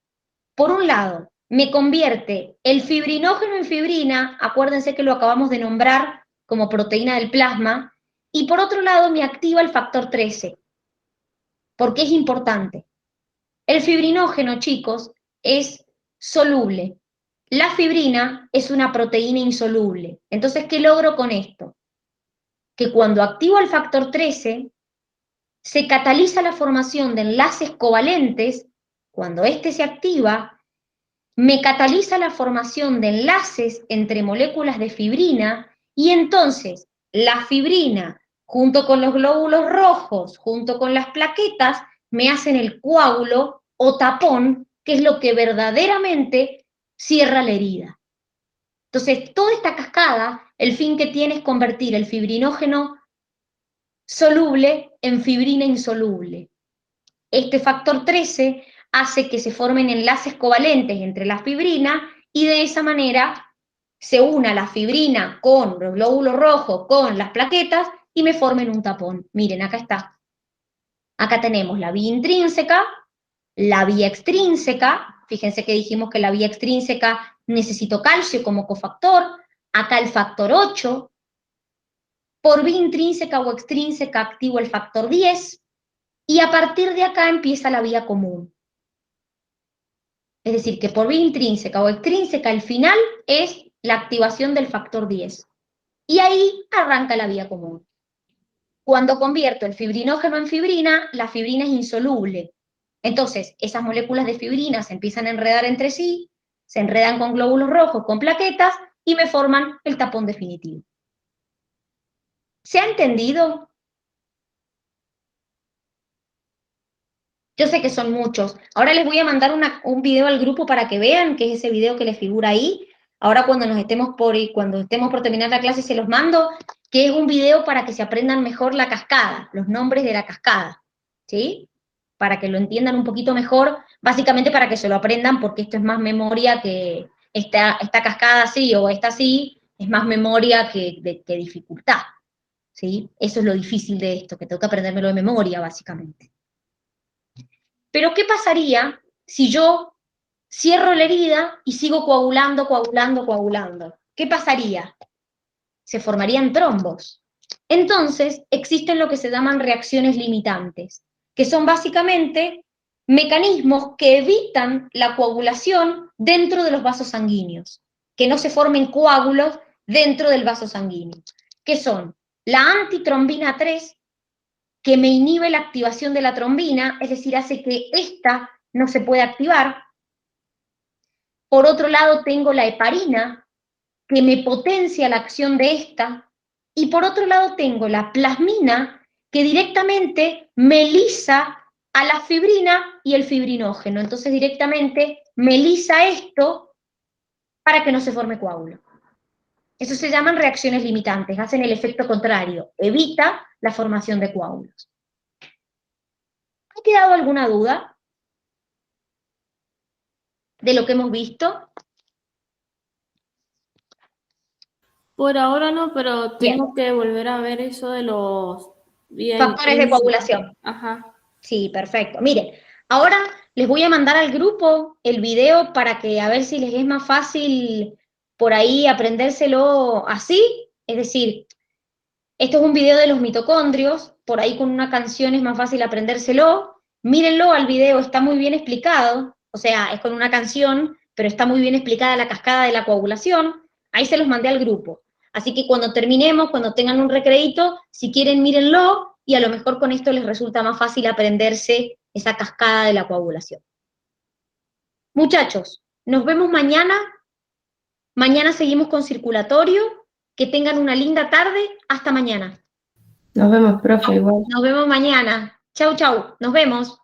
Por un lado, me convierte el fibrinógeno en fibrina, acuérdense que lo acabamos de nombrar como proteína del plasma, y por otro lado me activa el factor 13, porque es importante. El fibrinógeno, chicos, es soluble. La fibrina es una proteína insoluble. Entonces, ¿qué logro con esto? Que cuando activo el factor 13, se cataliza la formación de enlaces covalentes. Cuando este se activa, me cataliza la formación de enlaces entre moléculas de fibrina y entonces la fibrina, junto con los glóbulos rojos, junto con las plaquetas, me hacen el coágulo o tapón, que es lo que verdaderamente cierra la herida. Entonces, toda esta cascada, el fin que tiene es convertir el fibrinógeno soluble en fibrina insoluble. Este factor 13 hace que se formen enlaces covalentes entre la fibrina y de esa manera se una la fibrina con los glóbulos rojos, con las plaquetas y me formen un tapón. Miren, acá está. Acá tenemos la vía intrínseca, la vía extrínseca. Fíjense que dijimos que la vía extrínseca necesito calcio como cofactor. Acá el factor 8. Por vía intrínseca o extrínseca activo el factor 10. Y a partir de acá empieza la vía común. Es decir, que por vía intrínseca o extrínseca el final es la activación del factor 10. Y ahí arranca la vía común. Cuando convierto el fibrinógeno en fibrina, la fibrina es insoluble. Entonces, esas moléculas de fibrina se empiezan a enredar entre sí, se enredan con glóbulos rojos, con plaquetas, y me forman el tapón definitivo. ¿Se ha entendido? Yo sé que son muchos. Ahora les voy a mandar un video al grupo para que vean, que es ese video que les figura ahí. Ahora cuando estemos por terminar la clase se los mando, que es un video para que se aprendan mejor la cascada, los nombres de la cascada, ¿sí? Para que lo entiendan un poquito mejor, básicamente para que se lo aprendan, porque esto es más memoria que esta cascada así o esta así, es más memoria que dificultad, ¿sí? Eso es lo difícil de esto, que tengo que aprendérmelo de memoria, básicamente. Pero ¿qué pasaría si yo cierro la herida y sigo coagulando, coagulando, coagulando? ¿Qué pasaría? Se formarían trombos. Entonces, existen lo que se llaman reacciones limitantes, que son básicamente mecanismos que evitan la coagulación dentro de los vasos sanguíneos, que no se formen coágulos dentro del vaso sanguíneo, que son la antitrombina 3, que me inhibe la activación de la trombina, es decir, hace que esta no se pueda activar. Por otro lado, tengo la heparina, que me potencia la acción de esta. Y por otro lado, tengo la plasmina, que directamente me lisa a la fibrina y el fibrinógeno. Entonces, directamente me lisa esto para que no se forme coágulo. Eso se llaman reacciones limitantes, hacen el efecto contrario, evita la formación de coágulos. ¿Ha quedado alguna duda de lo que hemos visto? Por ahora no, pero tengo Bien. que volver a ver eso de los Factores de coagulación. Ajá. Sí, perfecto. Miren, ahora les voy a mandar al grupo el video para que a ver si les es más fácil por ahí aprendérselo así. Es decir, esto es un video de los mitocondrios, por ahí con una canción es más fácil aprendérselo. Mírenlo al video, está muy bien explicado. O sea, es con una canción, pero está muy bien explicada la cascada de la coagulación. Ahí se los mandé al grupo. Así que cuando terminemos, cuando tengan un recreíto, si quieren mírenlo y a lo mejor con esto les resulta más fácil aprenderse esa cascada de la coagulación. Muchachos, nos vemos mañana. Mañana seguimos con circulatorio. Que tengan una linda tarde. Hasta mañana. Nos vemos, profe, igual. Nos vemos mañana. Chau, chau. Nos vemos.